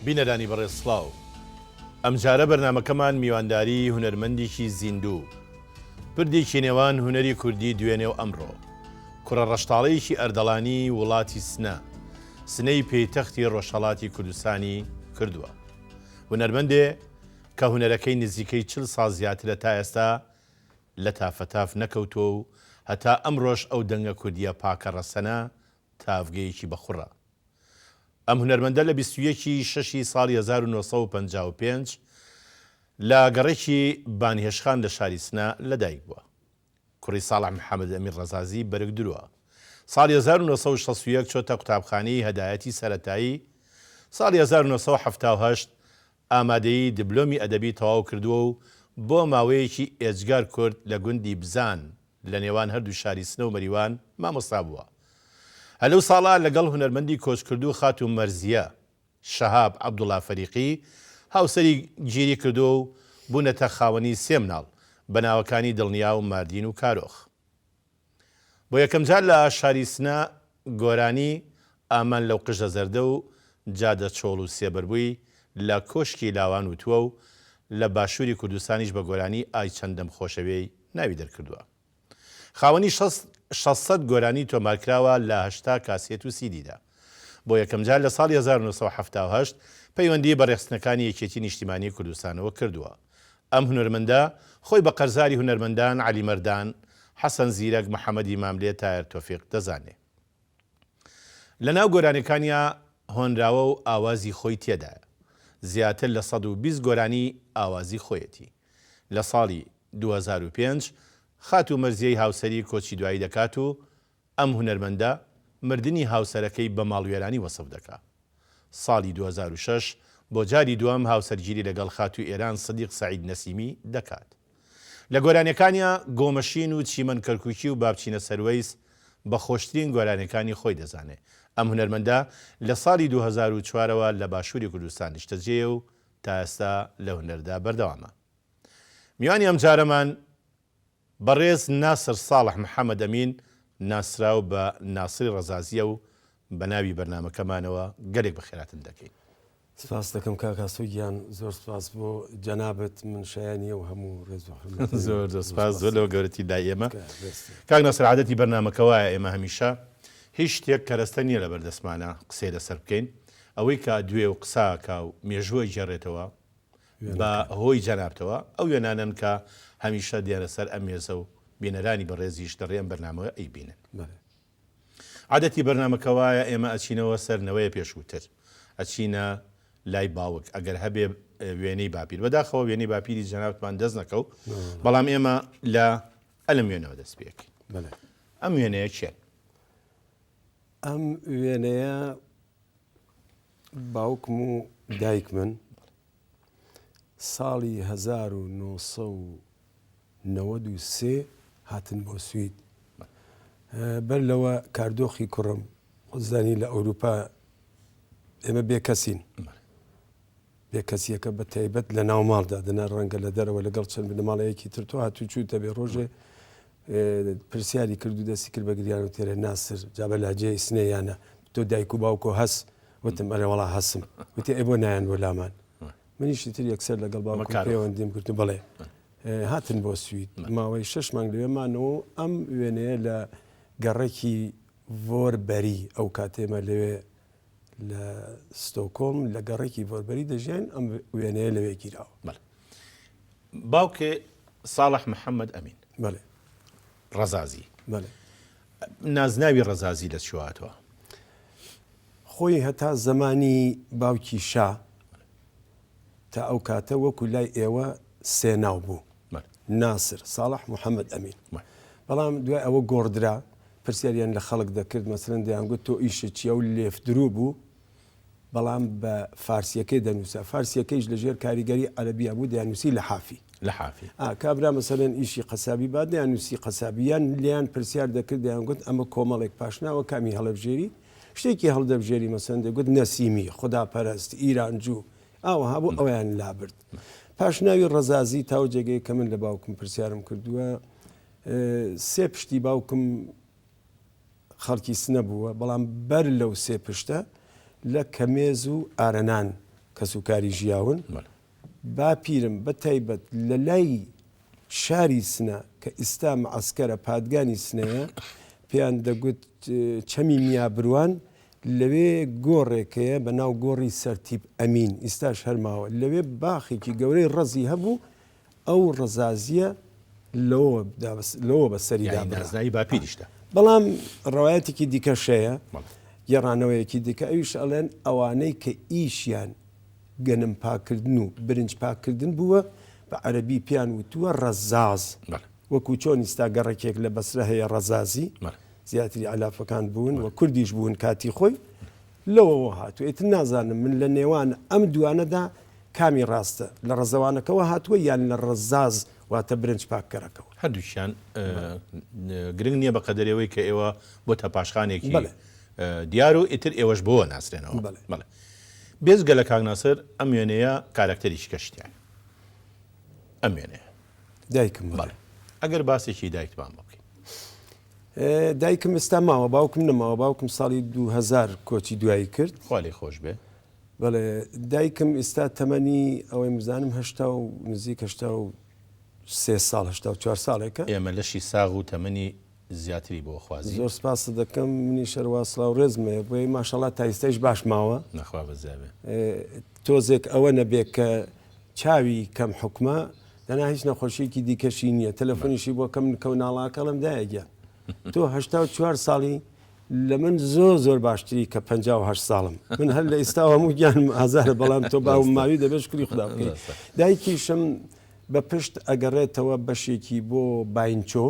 بینەرانی بەڕێز سڵاو ئەمجارە بەرنامەکەمان میوانداری هونەرمەندێکی زیندوو پردێکی نێوان هونەری کوردی دوێنێ و ئەمڕۆ کوڕە ڕەشتاڵەیەکی ئەردەڵانی وڵاتی سنەی پێیتەختی ڕۆژهەڵاتی کوردستانی کردووە. هونەرمەندێ کە هونەرەکەی نزیکەی 40 ساڵ زیاترە تا ئێستا لە تافەتاف نەکەوتووە و هەتا ئەمڕۆژ ئەو دەنگە کوردیە پاکە ڕەسەنە تافگەیەکی بەخوڕە. ئەم هونەرمەندە لە 21 شەشی ساڵی 1955 لە گەڕێکی بانهێشخان لە شاری سنە لەدایک بووە. کوڕی ساڵح محەممەد ئەمیر ڕەزازی بەرگ درووە. ساڵی 1961 چۆتە قوتابخانەی هەدایەتی سەرەتایی. ساڵی 1970 ئامادەیی دیبلۆمی ئەدەبی تەواو کردووە و بۆ ماوەیەکی ئێجگار کورد لە گوندی بزان لە نێوان هەردوو شاری سنە و مەریوان مامۆستا بووە. هەلەو ساڵا لەگەڵ هونەرمەندی کۆچکردو خاتوو مەرزیە شەهاب عەبدوڵڵا فەریقی هاوسەری گیری کردو و بوونەتە خاوەنی 3 منداڵ بە ناوەکانی دڵنیا و ماردین و کارۆخ. بۆ یەکەم جار لە شاری سنە گۆرانی ئامان لەو قژە زەردە و جادە چۆڵ و سێبەربووی لە کۆشکی لاوان وتووە و لە باشووری کوردستانیش بە گۆرانی ئای چەندەم خۆشەوێی ناوی دەرکردووە. خاوەنی 600 گۆرانی تۆمارکراوە لە 80 کاسێت و سیدیدا. بۆ یەکەم جار لە ساڵی 1970 پەیوەندی بە ڕێخستنەکانی یەکێتی نیشتیمانی کوردستانەوە کردووە. ئەم هونەرمەندە خۆی بە قەرزاری هونەرمەندان عەلی مەردان، حەسەن زیرەک، محەممەدی ماملێ، تایر تۆفیق دەزانێ. لە ناو گۆرانەکانیا هۆنراوە و ئاوازی خۆی تێدایە. زیاتر لە 120 گۆرانی ئاوازی خۆیەتی. لە ساڵی 2005 خاتوو مەرزیەی هاوسەری کۆچی دوایی دەکات و ئەم هونەرمەندە مردنی هاوسەرەکەی بە ماڵوێرانی وەسف دەکات. ساڵی 2006 بۆ جاری دووەم هاوسەرگیری لەگەڵ خاتوو ئێران سەدیق سەعید نەسیمی دەکات. لە گۆرانەکانیا گۆمەشین و چیمەن کەرکووکی و بابچینە سەروەیس بە خۆشترین گۆرانەکانی خۆی دەزانێت. ئەم هونەرمەندە لە ساڵی 2004ەوە لە باشووری کوردستان نیشتەجێ و تا ئێستا لە هونەردا بەردەوامە. میوانی ئەم جارەمان بەڕێز ناسر ساڵح محەممەد ئەمین ناسراو بە ناسری ڕەزازیە و بە ناوی بەرنامەکەمانەوە گەلێک بەخێراتن دەکەین. سپاس دەکەم کاکاسوگیان، زۆر سپاس بۆ جەنابەت من شایانیە و هەموو ڕێز زۆر سپاس زۆر لەوە گەورەتی لا ئێمە. کاک ناسر عادەتی بەرنامەکەوایە ئێمە هەمیشە هیچ شتێک کەرەستە نییە لە بەردەستمانە قسەی لەسەر بکەین. ئەوەی کە دوێ و قساکە و مێژووی جێڕێتەوە بە هۆی جەنابتەوە ئەو وێنانن کە هەمیشە دیارە سەر ئەم مێزە و بینەرانی بەڕێزیش دەڕێن بەرنامەوە ئەیبینن. عادەتی بەرنامەکەوایە ئێمە ئەچینەوە سەرنەوەی پێشووتر، ئەچینە لای باوک ئەگەر هەبێ وێنەی باپیر. بەداخەوە وێنەی باپیری جەنابتمان دەست نەکەوت، بەڵام ئێمە لە ئەلم وێنەوە دەست پێکەین. ئەم وێنەیە چێن؟ ئەم وێنەیە باوکم و دایک من ساڵی 1993 هاتن بۆ سوید. بەر لەوە کاردۆخی کوڕم خۆزانی لە ئەوروپا ئێمە بێکەسین، بێکەسیەکە بە تایبەت لە ناو ماڵدا دەنا ڕەنگە لە دەرەوە لەگەڵ چەند بنەماڵەیەکی تر تۆ هاتوو چووتە بێ ڕۆژێ پرسیاری کردو دەستی کرد بە گریان و تێرە ناسر جا بە لاجێی سنەیانە تۆ دایک و باوکۆ هەس وتم ئەرێ وەڵا هەسم وتی ئێ بۆ نایەن بۆ لامان. منیشی تر یەکسەر لەگەڵ باوکم پەیوەندیم کرد و بەڵێ هاتن بۆ سوید. ماوەی 6 مانگ لەوێمانەوە ئەم وێنەیە لە گەڕێکی ڤۆربەری ئەو کاتێمە لەوێ لە ستۆکۆم لە گەڕێکی ڤۆربەری دەژیان ئەم وێنەیە لەوێ گیراوە. باوکێ ساڵح محەممەد ئەمین ڕەزازی، نازناوی ڕەزازی لە چواتەوە؟ خۆی هەتا زەمانی باوکی شا تا ئەو کاتە وەکو لای ئێوە سێ ناو بوو، ناسر، ساڵح، محەممەد ئەمین. بەڵام دوای ئەوە گۆڕدرا، پرسیاریان لە خەڵک دەکرد مەسەرەن دەیانگوت تۆ ئیشە چیە و لێف درو بوو، بەڵام بە فارسیەکەی دەنووسە. فارسیەکەیش لەژێر کاریگەری عەرەبیە بوو دەیانووسی لە حافی. کابرا مەسەرەن ئیشی قەسابی با دەیانووسی قەسابیان لیان پرسیار دەکرد دەیانگوت ئەمە کۆمەڵێک پاشناوە کامی هەڵەبژێری شتێکی هەڵدەبژێری مەسەرەن دەگوت نەسیمی، خوداپەرست، ئیرانجوو ئاوەها بوو ئەویان لابرد. پاشناوی ڕەزازی تاو جێگەی کە من لە باوکم پرسیارم کردووە سێ پشتی باوکم خەڵکی سنە بووە، بەڵام بەر لەو سێ پشتە لە کەمێز و ئارەنان کە سوکاری ژیاون با پیرم بە تایبەت لە لای شاری سنە کە ئێستا مەعەسکەرە پادگانی سنەیە پێیان دەگوت چەمی میا بروان لەوێ گۆڕێکەیە بە ناو گۆڕی سەرتیب ئەمین ئێستاش هەرماوە لەوێ باخێکی گەورەی ڕەزی هەبوو ئەو ڕەزازیە لەوە بە سەریدا نازنایی باپیریشتە بەڵام ڕەوایەتێکی دیکەشەیە گێڕانەوەیەکی دیکە ئەویش ئەڵێن ئەوانەی کە ئیشیان گەنم پاکردن و برنج پاکردن بووە بە عەرەبی پیان وتووە ڕەزاز وەکو چۆن ئێستا گەڕێکێک لە بەسرە هەیە ڕەزازی زیاتری علافەکان بوون و کوردیش بوون کاتی خۆی لەوەوە هاتووە ئێتر نازانم من لە نێوان ئەم دوانەدا کامی ڕاستە لە ڕەزەوانەکەەوە هاتووە یان لە ڕەزاز واتە برنج پاکەرەکەەوە هەردووشیان گرنگ نییە بە قەدەرەوەی کە ئێوە بۆ تەپاشخانێکی دیار و ئیتر ئێوەش بۆوە ناسرێنەوە بڵێ بێزگە لە کاکناسەر ئەم وێنەیە کارکتەریش کەشتیان ئەم وێنەیە دایکم ئەگەر باسێکی دایکتمان بکەین دایکم ئێستا ماوە باوکم نەماوە باوکم ساڵی 2000 کۆچی دوایی کرد خاڵی خۆش بێ بەڵێ دایکم ئێستا تەمەنی ئەوەی مزانم هەشتا و نزیک هەشتا و سێ ساڵ هەشتا و 4 ساڵێکە ئێمە لەشی ساغ و تەمەنی زیاتری بۆ خوازی زۆر سپاس دەکەم منی شەروا سڵاو ڕێزمەیە بۆی ماشەڵات تا ئێستاش باش ماوە نەخوا بەزیابێ تۆزێک ئەوە نەبێت کە چاوی کەم حکومە دەنا هیچ نەخۆشیێکی دیکەشی نییە تەلەفۆنیشی بۆ کەم کەوناڵاکەڵم دایەگە تۆ 84 ساڵی لە من زۆر باشتری کە 58 ساڵم من هەر لە ئێستا هەموو گیانم ئازارە بەڵام تۆ باوم ماوی دەبێت شکری خوددا بکەی دایکیشم بە پشت ئەگەڕێتەوە بەشێکی بۆ باینچۆ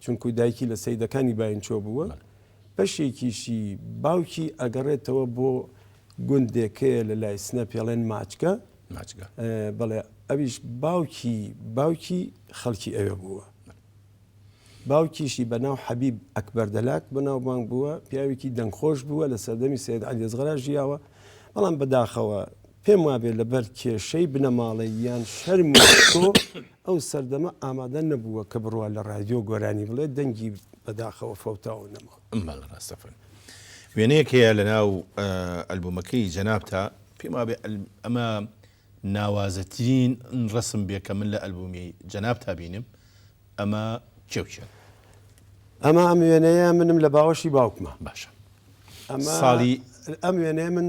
چونکو دایکی لە سەیدەکانی باینچۆ بووە بەشێکیشی باوکی ئەگەڕێتەوە بۆ گوندێکەیە لە لای سنە پێڵێن ماچکە بەڵێ ئەویش باوکی خەڵکی ئەوێ بووە باوکیشی بەناو حەبیب ئەکبەردەلاک بەناوبانگ بووە پیاوێکی دەنگخۆش بووە لە سەردەمی سید عەلی ئەزغەرا ژیاوە بەڵام بەداخەوە پێم وابێت لەبەر کێشەی بنەماڵی یان شەرم تۆ ئەو سەردەمە ئامادە نەبووە کە بڕوە لە ڕادیۆ گۆرانی بڵێ دەنگی بەداخەوە فەوتاوە نەما ڕاستەفن وێنەیەک هەیە لە ناو ئەلبومەکەی جەنابتا پێم وابێ ئەمە ناوازەترین ڕسم بێ کە من لە ئەلبومی جەنابتا بینم ئەمە کێوچێت ئەمە ئەم وێنەیە منم لە باوەشی باوکمە باشە ساڵی ئەم وێنەیە من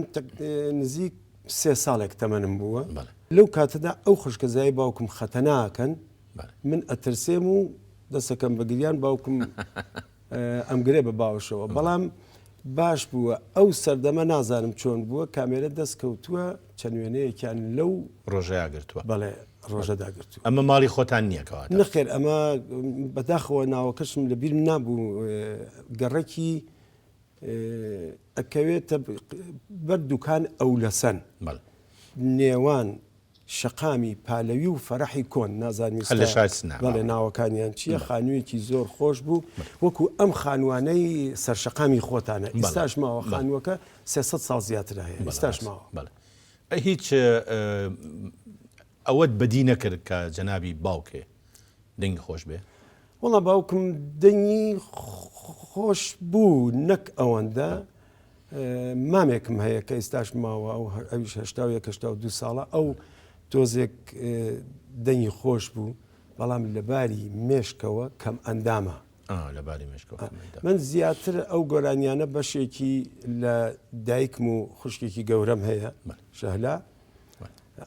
نزیک 3 ساڵێک تەمەنم بووە لەو کاتەدا ئەو خوشکەزایی باوکم خەتەناکەن من ئەترسێم و دەسەکەم بەگریان باوکم ئەمگرێ بە باوشەوە بەڵام باش بووە ئەو سەردەمە نازانم چۆن بووە کامێرە دەست کەوتووە چەند وێنەیەکیان لەو ڕۆژەیاگرتووە بەڵێ ڕۆژەداگرتووە ئەمە ماڵی خۆتان نییە کەواتە نەخێر ئەمە بەداخەوە ناوەکەشم لە بیرم نابوو گەڕێکی ئەکەوێتە بەر دوکان ئەولەسەن نێوان شەقامی پالەوی و فەرەحی کۆن نازانمی بەڵێ ناوەکانیان چییە خانوویەکی زۆر خۆش بوو وەکو ئەم خانوانەی سەرشەقامی خۆتانە ئێستاش ماوە خانووەکە 300 ساڵ زیاتر هەیە ئێستاش ماوە هیچ ئەوەت بەدی نەکرد کە جەنابی باوکێ دەنگی خۆش بێ وەڵا باوکم دەنگی خۆش بوو نەک ئەوەندە مامێکم هەیە کە ئێستاش ماوە ئەو ئەویش هەشتا و 2 ساڵە ئەو تۆزێک دەنگی خۆش بوو بەڵام لەباری مێشکەوە کەم ئەندامە لەباری مێشکەوە من زیاتر ئەو گۆرانیانە بەشێکی لە دایکم و خوشکێکی گەورەم هەیە شەهلا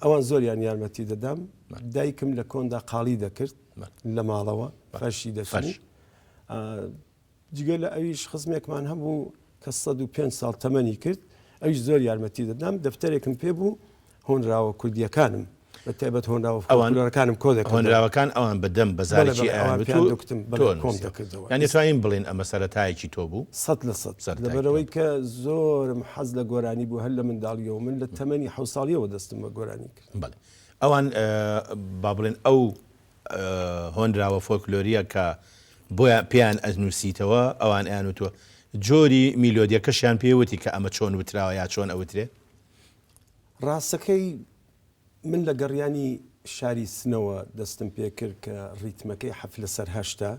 ئەوان زۆریان یارمەتی دەدەم دایکم لە کۆندا قاڵی دەکرد لە ماڵەوە فەرشی دەفەرش جگە لە ئەویش خزمێکمان هەبوو کە 105 ساڵ تەمەنی کرد ئەویش زۆر یارمەتی دەدەم دەفتەرێکم پێ بوو هۆنراوە کوردیەکانم بە تایبەت هۆنراوەکان کۆ دەکەن هۆنراوەکان ئەوان بەدەم بەزارێکی کۆم دەکردەوە یانی توانین بڵێن ئەمە سەرەتایەکی تۆ بوو 100% لەبەرەوەی کە زۆرم حەز لە گۆرانی بوو هەر لە منداڵیەوە من لە تەمەنی 7 ساڵیەوە دەستم بە گۆرانی کرد ئەوان با بڵێن ئەو هۆنراوە فۆکلۆریە کە بۆیان پێیان ئەنووسیتەوە ئەوان ئەیان وتووە جۆری میلۆدیەکەشیان پێوتی کە ئەمە چۆن وتراوە یا چۆن ئەوترێ ڕاستەکەی من لە گەڕیانی شاری سنەوە دەستم پێ کرد کە ڕیتمەکەی حەفلە سەرهەشتا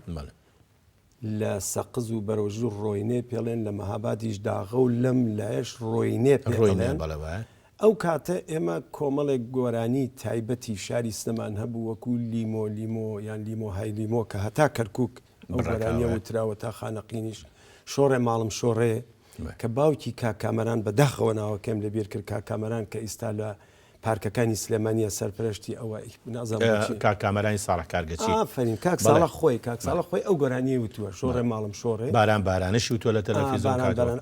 لە سەقز و بەرەوژوو ڕۆینێ پێڵێن لە مەهابادیش داغە و لەم لایەش ڕۆینێ ئەو کاتە ئێمە کۆمەڵێک گۆرانی تایبەتی شاری سنەمان هەبوو وەکو لیمۆ یان لیمۆ های لیمۆ کە هەتا کەرکک ئەو گۆرانیە وتراوە تا خانەقینیش شۆڕێ ماڵم شۆڕێ کە باوکی کاکامەران بەداخەوە ناوەکەم لەبیر کرد کاکامەران کە ئیستا لە پارکەکانی سلێمانیە سەرپەرشتی ئەوە کاکامەرانی ساڵح کارگەچی ئافرین کاک ساڵح خۆی کاک ساڵح خۆی ئەو گۆرانیە وتووە شۆڕێ ماڵم شۆڕێ باران بارانش وتووە لە تەلەڤیزیۆن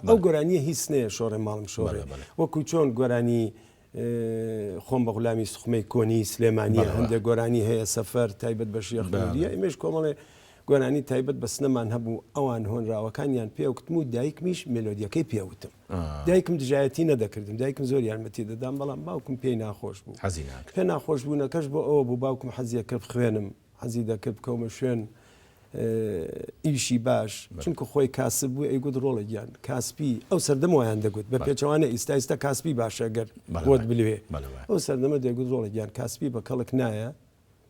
ئەو گۆرانیە هیچ نەیە شۆڕێ ماڵم شۆڕێ وەکو چۆن گۆرانی خۆم بە غولامی سوخمەی کۆنی سلێمانیە هەندێک گۆرانی هەیە سەفەر تایبەت بە شیخ نوریە ئێمەش کۆمەڵێ گۆرانی تایبەت بە سنەمان هەبوو ئەوان هۆنراوەکانیان پێوتم و دایکمیش مێلۆدیەکەی پێوتم دایکم دژایەتی نەدەکردم دایکم زۆر یارمەتی دەدام بەڵام باوکم پێی ناخۆش بوو پێ ناخۆش بوونەکەش بۆ ئەوە بوو باوکم حەزیە کرد خوێنم حەزی دەکرد بکەومە شوێن ئیشی باش چونکە خۆی کاسب بوو ئەیگوت ڕۆڵە گیان کاسپی ئەو سەردەمەوەیان دەگوت بە پێچەوانە ئیستا کاسپی باشە گەر بۆت بلوێ ئەو سەردەمە دەیگوت ڕۆڵە گیان کاسپی بە کەڵک نایە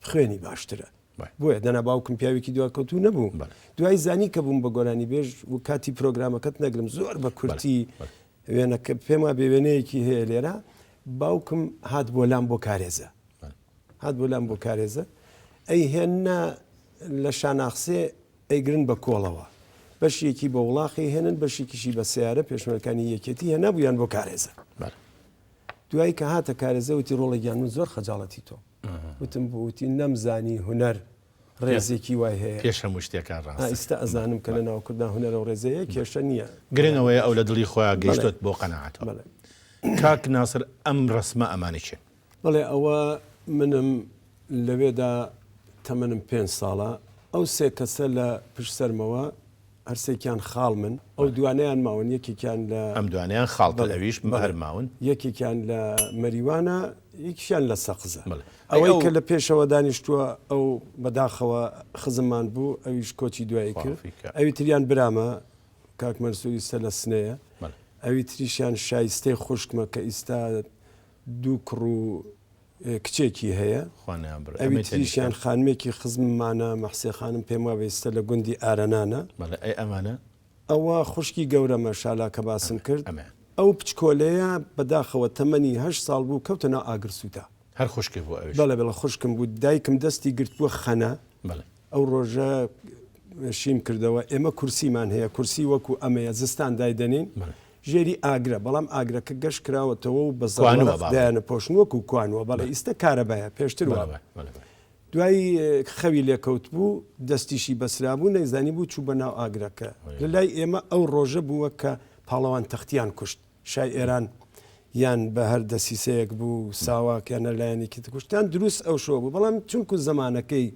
خوێنی باشترە بۆیە دەنا باوکم پیاوێکی دواکەوتو نەبوو دوای زانی کە بووم بە گۆرانی بێژ و کاتی پرۆگرامەکەت نەگرم زۆر بە کورتی وێنەکە پێما بێوێنەیەکی هەیە لێرە باوکم هات بۆ لام بۆ کارێزە هات بۆ لام بۆ کارێزە ئەی هێنە لە شاناخسێ ئەیگرن بە کۆڵەوە بەشێکی بە وڵاقی هێنن بەشێکیشی بە سیارە پێشمەرەکانی یەکێتی هێنا بوویان بۆ کارێزە دوایی کە هاتە کارێزە وتی ڕۆڵێکیان من زۆر خەجاڵەتی تۆ وتم بوتی نەمزانی هوەر ڕێزێکی وای هەیە پێش هەموو شتێکان ڕاست ئیستا ئەزانم کە لە ناوکردان هوەرە و ڕێزەیە کێشە نییە گرنگەوەی ئەو لە دڵی خۆیان گەیشتۆت بۆ قەناعەتەوە کاک ناسر ئەم ڕسمە ئەمانی چێن بەڵێ ئەوە منم لەوێدا تەمەنم 5 ساڵە ئەو سێ کەسە لە پشت سەرمەوە هەرسێکیان خاڵ من ئەو دوانیان ماون یەکێکیان لە ئەم دوانیان خاڵتە لەویش هەرماون یەکێکیان لە مەریوانە یەکیان لە سەقزە ئەوەی کە لە پێشەوە دانیشتووە ئەو بەداخەوە خزممان بوو ئەویش کۆچی دوایی کرد ئەوی تریان برامە کاک مەرسووری سە لە سنەیە ئەوی تریشیان شایستەی خوشکمە کە ئیستا دوو کوڕ و کچێکی هەیە ئەوی تریشیان خانمێکی خزممانە مەحسێ خانم پێم وا بێستە لە گوندی ئارەنانە ئەمانە ئەوە خوشکی گەورەمە شالاکە باسم کرد ئەو پچکۆلەیە بەداخەوە تەمەنی 8 ساڵ بوو کەوتەنە ئاگرسووتە هەر خوشکی بوو ئەوش بەڵێ بەڵە خوشکم بوو دایکم دەستی گرتووە خەنە ئەو ڕۆژە شیم کردەوە ئێمە کورسیمان هەیە کورسی وەکو ئەمەیە زستان دایدەنین ژێری ئاگرە بەڵام ئاگرەکە گەشت کراوەتەوە و بەزانە پۆشنوەکو کوانوە بەڵێ ئیستا کارەبایە پێشتر وە دوایی خەوی لێکەوت بوو دەستیشی بەسرابوو نەیزانی بوو چوو بە ناو ئاگرەکە لە لای ئێمە ئەو ڕۆژە بووە کە پاڵەوان تەختیان کوشت شای ئێران یان بە هەر دەسیسەیەک بوو ساواکیانە لایەنێکی کوشتیان دروست ئەو شۆ بوو بەڵام چونکو زمانەکەی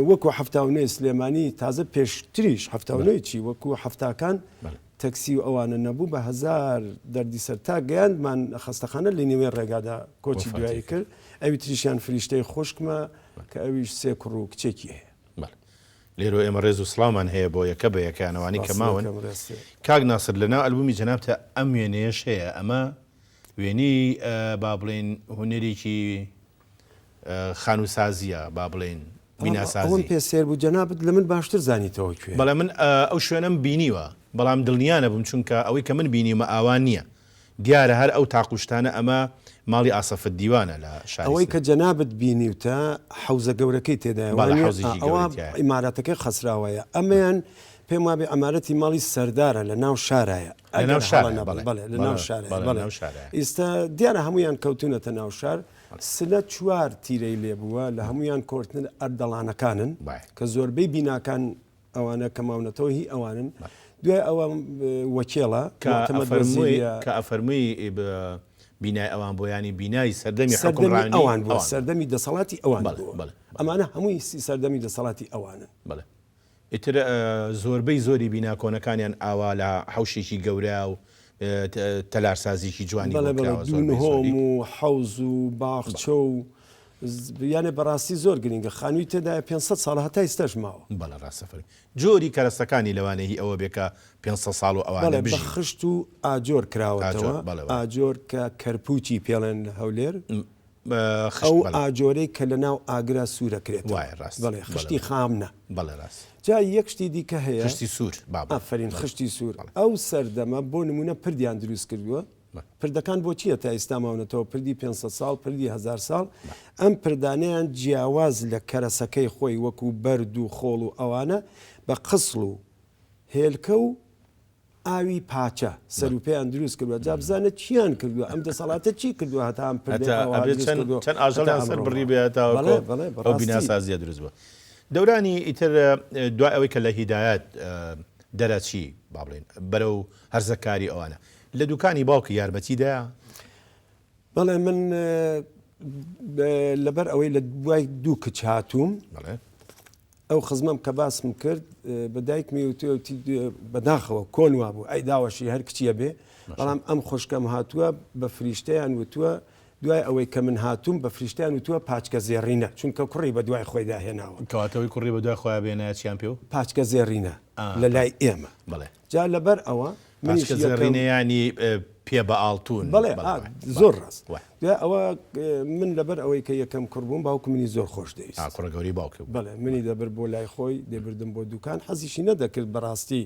وەکو هەفتاونەی سلێمانی تازە پێشتریش هەفتاونەی چی وەکو هەفتاکان تەکسی و ئەوانە نەبوو بە 1000 دەردی سەر تا گەیاندمان خەستەخانە لە نێوێن ڕێگادا کۆچی دوایی کرد ئەوی تریشیان فریشتەی خوشکمە کە ئەویش 3 کوڕ و کچێکی هەیە لێرۆ ئێمە ڕێز و سڵامان هەیە بۆ یەکە بە یەکانەوانی کە ماون کاک ناسر لەناو ئەلبومی جەنابتە ئەم وێنەیەش هەیە ئەمە وێنی با بڵێن هونەرێکی خانوسازیە با بڵێن بیناسازی پێ سێر بوو جەنابەت لە من باشتر زانیتەوە کوێ بەڵێ من ئەو شوێنەم بینیوە بەڵام دڵنیانە بووم چونکە ئەوەی کە من بینیمە ئاوان نییە دیارە هەر ئەو تاقوشتانە ئەمە ماڵی ئاسەفت دیوانە لە شاری ئەوەی کە جەنابەت بینیوتە حەوزە گەورەکەی تێدایەوە ئیمارەتەکەی خەسراوەیە ئەمەیان پێم وابێ ئەمارەتی ماڵی سەردارە لە ناو شارایە لە ناو شارە ئێستا دیارە هەمویان کەوتونەتە ناو شار سلە 4 تیرەی لێبووە لە هەمویان کۆرتن ئەردەڵانەکانن کە زۆربەی بیناکان ئەوانە کە ماونەتەوە هی ئەوانن دوای ئەوە وەکێڵە کە ئەفەرمووی بینای ئەوان بۆ ینی بینایی سەردەمی حکومڕانی ئەوان بووە سەردەمی دەسەڵاتی ئەوان ئەمانە هەمووی سەردەمی دەسەڵاتی ئەوانن ئیتر زۆربەی زۆری بینا کۆنەکانیان ئاوا لە حوشێکی گەورە و تەلارسازیکی جوانی هۆم و حەوز و باخچە و یانێ بەڕاستی زۆر گرنگە خانووی تێدای 500 ساڵ هەتا ئێستاش ماوە بەڵە ڕاستەفەری جۆری کەرەستەکانی لەوانەیە ئەوە بێکە 500 ساڵ و ئەوانە بە خشت و ئاجۆر کراوەتەوە ئاجۆر کە کەرپوچی پێڵێن لە هەولێر ئەو ئاجۆرەی کە لە ناو ئاگرا سوورەکرێت بەڵێ خشتی خامنە بەڵێ ڕاست جا یەک شتی دیکە هەیە خشتی سوور ئەفرین خشتی سوور ئەو سەردەمە بۆ نمونە پردیان دروست کردووە پردەکان بۆچیە تا ئێستا ماونەتەوە پردی 500 ساڵ پردی 1000 ساڵ ئەم پردانیان جیاواز لە کەرەسەکەی خۆی وەکو بەرد و خۆڵ و ئەوانە بە قسڵ و هێلکە و ئاوی پاچە سەروپیان دروست کردووە جا بزانە چیان کردووە ئەم دەسەڵاتە چی کردووە هەتا ئەم چەند ئاژەڵیان سەر بڕی بێتەوە ئەو بیناسازیە دروست بووە. دەورانی ئیتر دوای ئەوەی کە لە هیدایەت دەرەچی با بڵێن بەرەو هەرزەکاری ئەوانە لە دوکانی باوکە یارمەتیدایە؟ بەڵێ من لەبەر ئەوەی لە دوای دوو کچ هاتووم ئەو خزمەم کە باسم کرد بە دایکمی وتی بەداخەوە کۆنوا بوو ئەی داوەشی هەر کچیە بێ بەڵام ئەم خوشکەم هاتووە بە فریشتەیان وتووە دوای ئەوەی کە من هاتووم بە فریشتیان وتووە پاچکە زێڕینە چونکە کوڕی بە دوای خۆی داهێناوە کەواتەوەی کوڕی بە دوای خۆیان بێنایە چیان پێ و پاچکە زێڕینە لە لای ئێمە بڵێ جا لەبەر ئەوە پاچکە زێڕینە ینی پێ بە ئاڵتون بڵێ زۆر ڕاست دوای ئەوە من لەبەر ئەوەی کە یەکەم کوڕ بووم باوکم منی زۆر خۆش دەویست کوڕە گەوری باوکە بڵێ منی دەبر بۆ لای خۆی دەبردم بۆ دوکان حەزیشی نەدەکرد بەڕاستی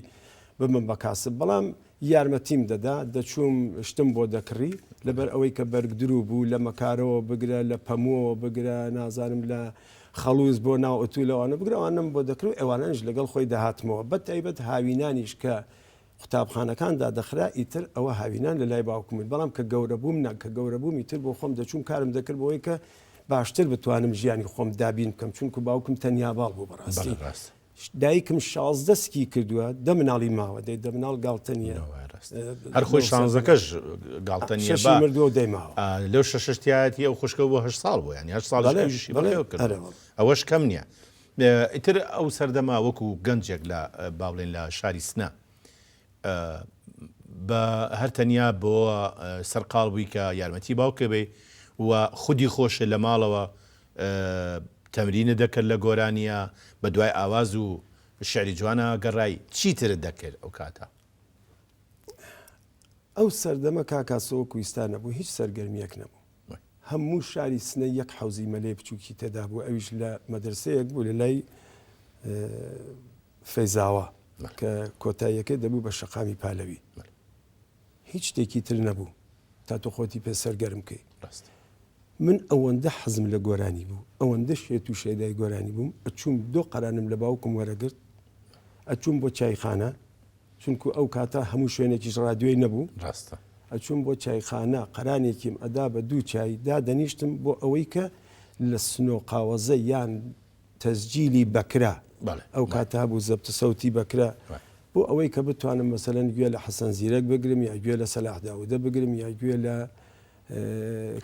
بمن بەکاسب بەڵام یارمەتیم دەدا دەچووم شتم بۆ دەکڕی لەبەر ئەوەی کە بەرگدرو بوو لە مەکارەوە بگرە لە پەمووە بگرە نازانم لە خەڵوز بۆ ناو ئۆتولەوانە بگرەوانم بۆ دەکرێت ئەوانش لەگەڵ خۆی داهاتمەوە بە تایبەت هاوینانیش کە قوتابخانەکاندا دەخرا ئیتر ئەوە هاوینان لە لای باوکمت بەڵام کە گەورە بووم کە گەورە بووم ئیتر بۆ خۆم دەچوم کارم دەکرد بۆی کە باشتر بتوانم ژیانی خۆم دابین بکەم چونکە باوکم تەنیا باڵ بوو بەڕاستی دایکم 16 سکی کردووە 10 مناڵی ماوە دەی 10 مناڵ گاڵتەنیە هەر خۆی 16کەش گاڵتەنیە مردووە دەیماوە لەو شەشتیاتی ئەو خوشکە بۆ 8 ساڵ بوو ینی 8 ساڵ ئەوەش کەم نییە. ئیتر ئەو سەردەما وەکو گەنجێک لە باڵێن لە شاری سنە بە هەر تەنیا بۆ سەرقاڵ بووی کە یارمەتی باوکە بێ و خودی خۆشە لە ماڵەوە تەمرینە دەکرد لە گۆرانیە بە دوای ئاواز و شعری جوانە گەڕای چیترت دەکرد ئەو کاتە؟ ئەو سەردەمە کاکاسەوە کویستان نەبوو هیچ سەرگەرمیەک نەبوو هەموو شاری سنە یەک حەوزی مەلێ بچووکی تێدا بوو ئەویش لە مەدرسەیەک بوو لە لای فەیزاوە کە کۆتاییەکە دەبوو بە شەقامی پالەوی هیچ شتێکی تر نەبوو تا تۆ خۆتی پێ سەرگەرم بکەی. من ئەوەندە حەزم لە گۆرانی بوو ئەوەندە شێت و شێدای گۆرانی بووم ئەچووم دۆ قەرانم لە باوکم وەرەگرت ئەچووم بۆ چایخانە چونکو ئەو کاتە هەموو شوێنێکیش ڕادیۆی نەبوو ڕاستە ئەچووم بۆ چایخانە قەرانێکیم ئەدا بە دوو چای دادەنیشتم بۆ ئەوەی کە لە سنۆ قاوەزە یان تەسجیلی بەکرا ئەو کاتە بوو زەبتە سەوتی بەکرا بۆ ئەوەی کە بتوانم مەسەلەن گوێ لە حەسەن زیرەک بگرم یا گوێ لە سەلاح داودە بگرم یا گوێ لە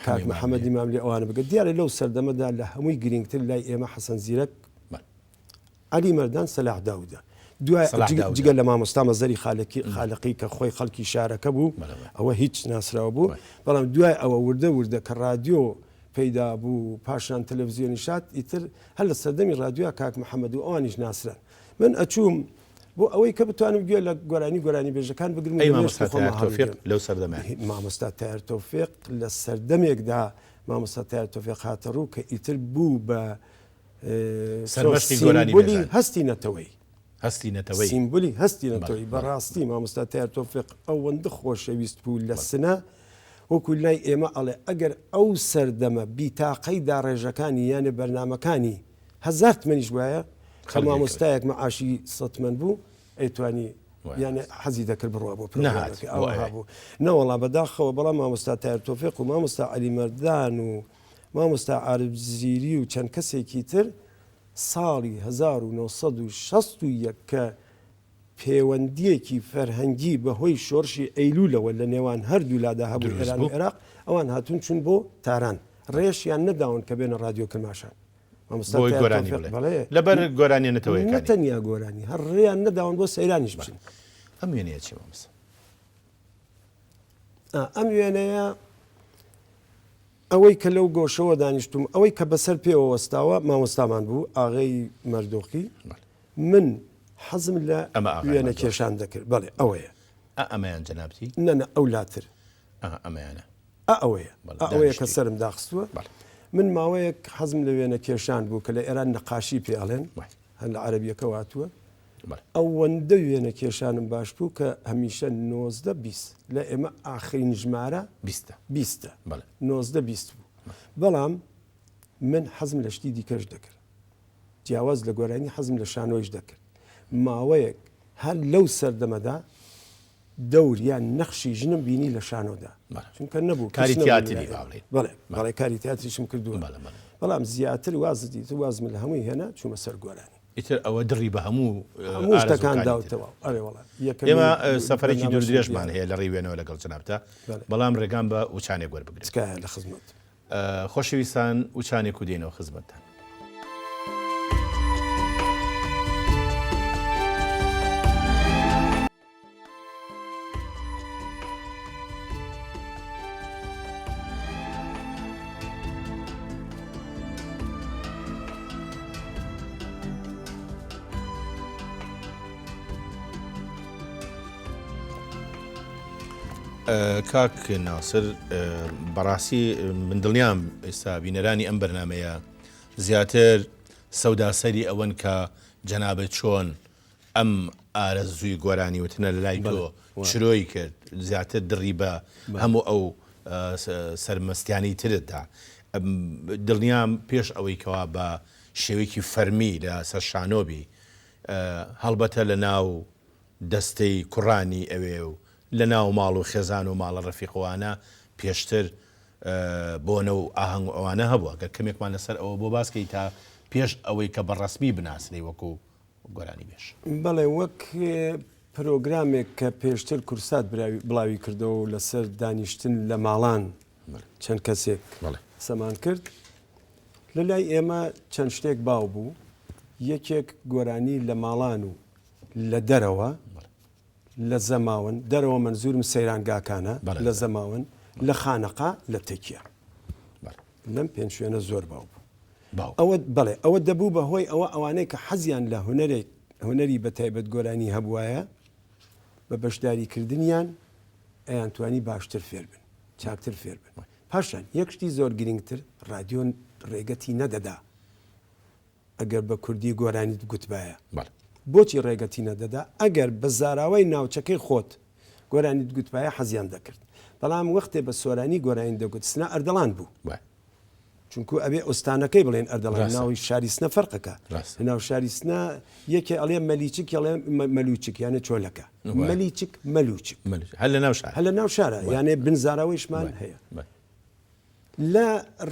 کاک محەممەدی ماملی ئەوانە بگەت دیارە لەو سەردەمەدا لە هەمووی گرنگتر لای ئێمە حەسەن زیرەک علی مەردان سەلاح داودە دوای جگە لە مامۆستا مەزەری خالقی کە خۆی خەڵکی شارەکە بوو ئەوە هیچ ناسراوە بوو بەڵام دوای ئەوە وردە کە رادیۆ پەیدا بوو پاشان تەلەڤیزیۆنی شات ئیتر هەر لە سەردەمی رادیۆ کاک محەممەد و ئەوانیش ناسران من ئەچووم بۆ ئەوەی کە بتوانم گوێ لە گۆرانی بێژەکان بگرم لەو سەردەمە مامۆستا تایەر تۆفیق لە سەردەمێکدا مامۆستا تایەر تۆفیق هاتە ڕوو کە ئیتر بوو بە سیمبولی هەستی نەتەوەی سیمبولی هەستی نەتەوەی بەڕاستی مامۆستا تایەر تۆفیق ئەوەندە خۆشەویست بوو لە سنە وەکو لای ئێمە ئەڵێ ئەگەر ئەو سەردەمە بیتاقەی داڕێژەکانی یانە بەرنامەکانی 1000 تمەنیش وایە کە مامۆستایەک مەعاشی 100 من بوو ئەیتوانی یانە حەزی دەکرد بڕوا بۆ بوو نەوەڵا بەداخەوە بەڵام مامۆستا تایەر تۆفیق و مامۆستا عەلی مەردان و مامۆستا عارف زیری و چەند کەسێکی تر ساڵی 1961 کە پەیوەندیەکی فەرهەنگی بەهۆی شۆڕشی ئەیلولەوە لە نێوان هەردوو لادا هەبوو ئێران و عێراق ئەوان هاتوون چون بۆ تاران ڕێشیان نەداون کە بێنە رادیۆ کرماشان لەبەر گۆرانی نەتەوەیەکانی نەتەنیا گۆرانی هەر ڕێیان نەداون بۆ سەیرانیش بچن. ئەم وێنەیە چی مامۆستا؟ ئەم وێنەیە ئەوەی کە لەو گۆشەوە دانیشتوم ئەوەی کە بەسەر پێوە وەستاوە مامۆستامان بوو ئاغای مەردۆقی من حەزم لە وێنە کێشان دەکرد بەڵێ ئەوەیە ئەمەیان جەنابەتی نەنە ئەو لاتر ئەمەیانە ئەوەیە کە سرم داخستووە من ماوەیەک حەزم لە وێنە کێشان بوو کە لە ئێران نەقاشی پێڵێن هەر لە عەرەبیەکە واتووە ئەوەندە وێنە کێشانم باش بوو کە هەمیشە 1920 لە ئێمە ئاخرین ژمارە 20 1920 بوو بەڵام من حەزم لە شتی دیکەش دەکرد جیاواز لە گۆرانی حەزم لە شانۆیش دەکرد ماوەیەک هەر لەو سەردەمەدا دەوریان نەخشی ژنم بینی لە شانۆدا چونکە نەبوو کاری تیاتری بەڵێ کاری تیاتریشم کردووە بەڵام زیاتر وازدی وازم لە هەمووی هێنا چوومە سەر گۆرانی ئیتر ئەوە دڕی بە هەموو شتەکان داوتەوە ئێمە سەفەرێکی دوور درێژمان هەیە لە ڕێوێنەوە لەگەڵ جنابتە بەڵام ڕێگان بە وچانێک وەربگرێت لە خزمەت خۆشەویستان وچانێک و دێنەوە خزمەتتان کاک ناسر بەڕاستی من دڵنیام ئێستا بینەرانی ئەم بەرنمەیە زیاتر سەوداسەری ئەوەن کە جەنابەت چۆن ئەم ئارەزووی گۆرانی وتنە لە لای تۆ شرۆی کرد زیاتر دڕی بە هەموو ئەو سەرمەستیانی ترتدا دڵنیام پێش ئەوەی کەوا بە شێوەیەکی فەرمی لە سەر شانۆبی هەڵبەتە لە ناو دەستەی کوڕانی ئەوێ و لە ناو ماڵ و خێزان و ماڵە ڕەفیقوانە پێشتر بۆنە و ئاهەنگ ئەوانە هەبووە گە کەمێکمان لەسەر ئەوە بۆ باسکەی تا پێش ئەوەی کە بەڕەسمی بناسنەی وەکو گۆرانی بێش بەڵێ وەک پرۆگرامێک کە پێشتر کورسات بڵاوی کردەوە و لەسەر دانیشتن لە ماڵان چەند کەسێک سەمان کرد لە لای ئێمە چەند شتێک باو بوو یەکێک گۆرانی لە ماڵان و لە دەرەوە لە زەماون دەرەوە منزورم سەیرانگاکانە لە زەماون لە خانەقا لە تەکیە لەم پێنج شوێنە زۆر باو بوو ئەوە بەڵێ ئەوە دەبوو بەهۆی ئەوانەی کە حەزیان لە هونەری بە تایبەت گۆرانی هەبوایە بە بەشداریکردنیان ئەیان توانی باشتر فێر بن چاکتر فێر بن پاشان یەک شتی زۆر گرنگتر رادیۆن ڕێگەتی نەدەدا ئەگەر بە کوردی گۆرانی گوتبایە بۆچی ڕێگەتی نەدەدا ئەگەر بە زاراوەی ناوچەکەی خۆت گۆرانی گوتبایە حەزیان دەکرد بەڵام وەختێ بە سۆرانی گۆرانی دەگوت سنا ئەردەڵان بوو چونکو ئەبێ ئۆستانەکەی بڵێن ئەردەڵان ناوی شاریسنە فەرقەکە ناو شاریسنە یەکێ ئەڵێ مەلیچک ئەڵێ مەلوچک یانە چۆلەکە مەلیچک مەلوچک هەل لە ناو شارە یانێ بنزاراوەیشمان هەیە لە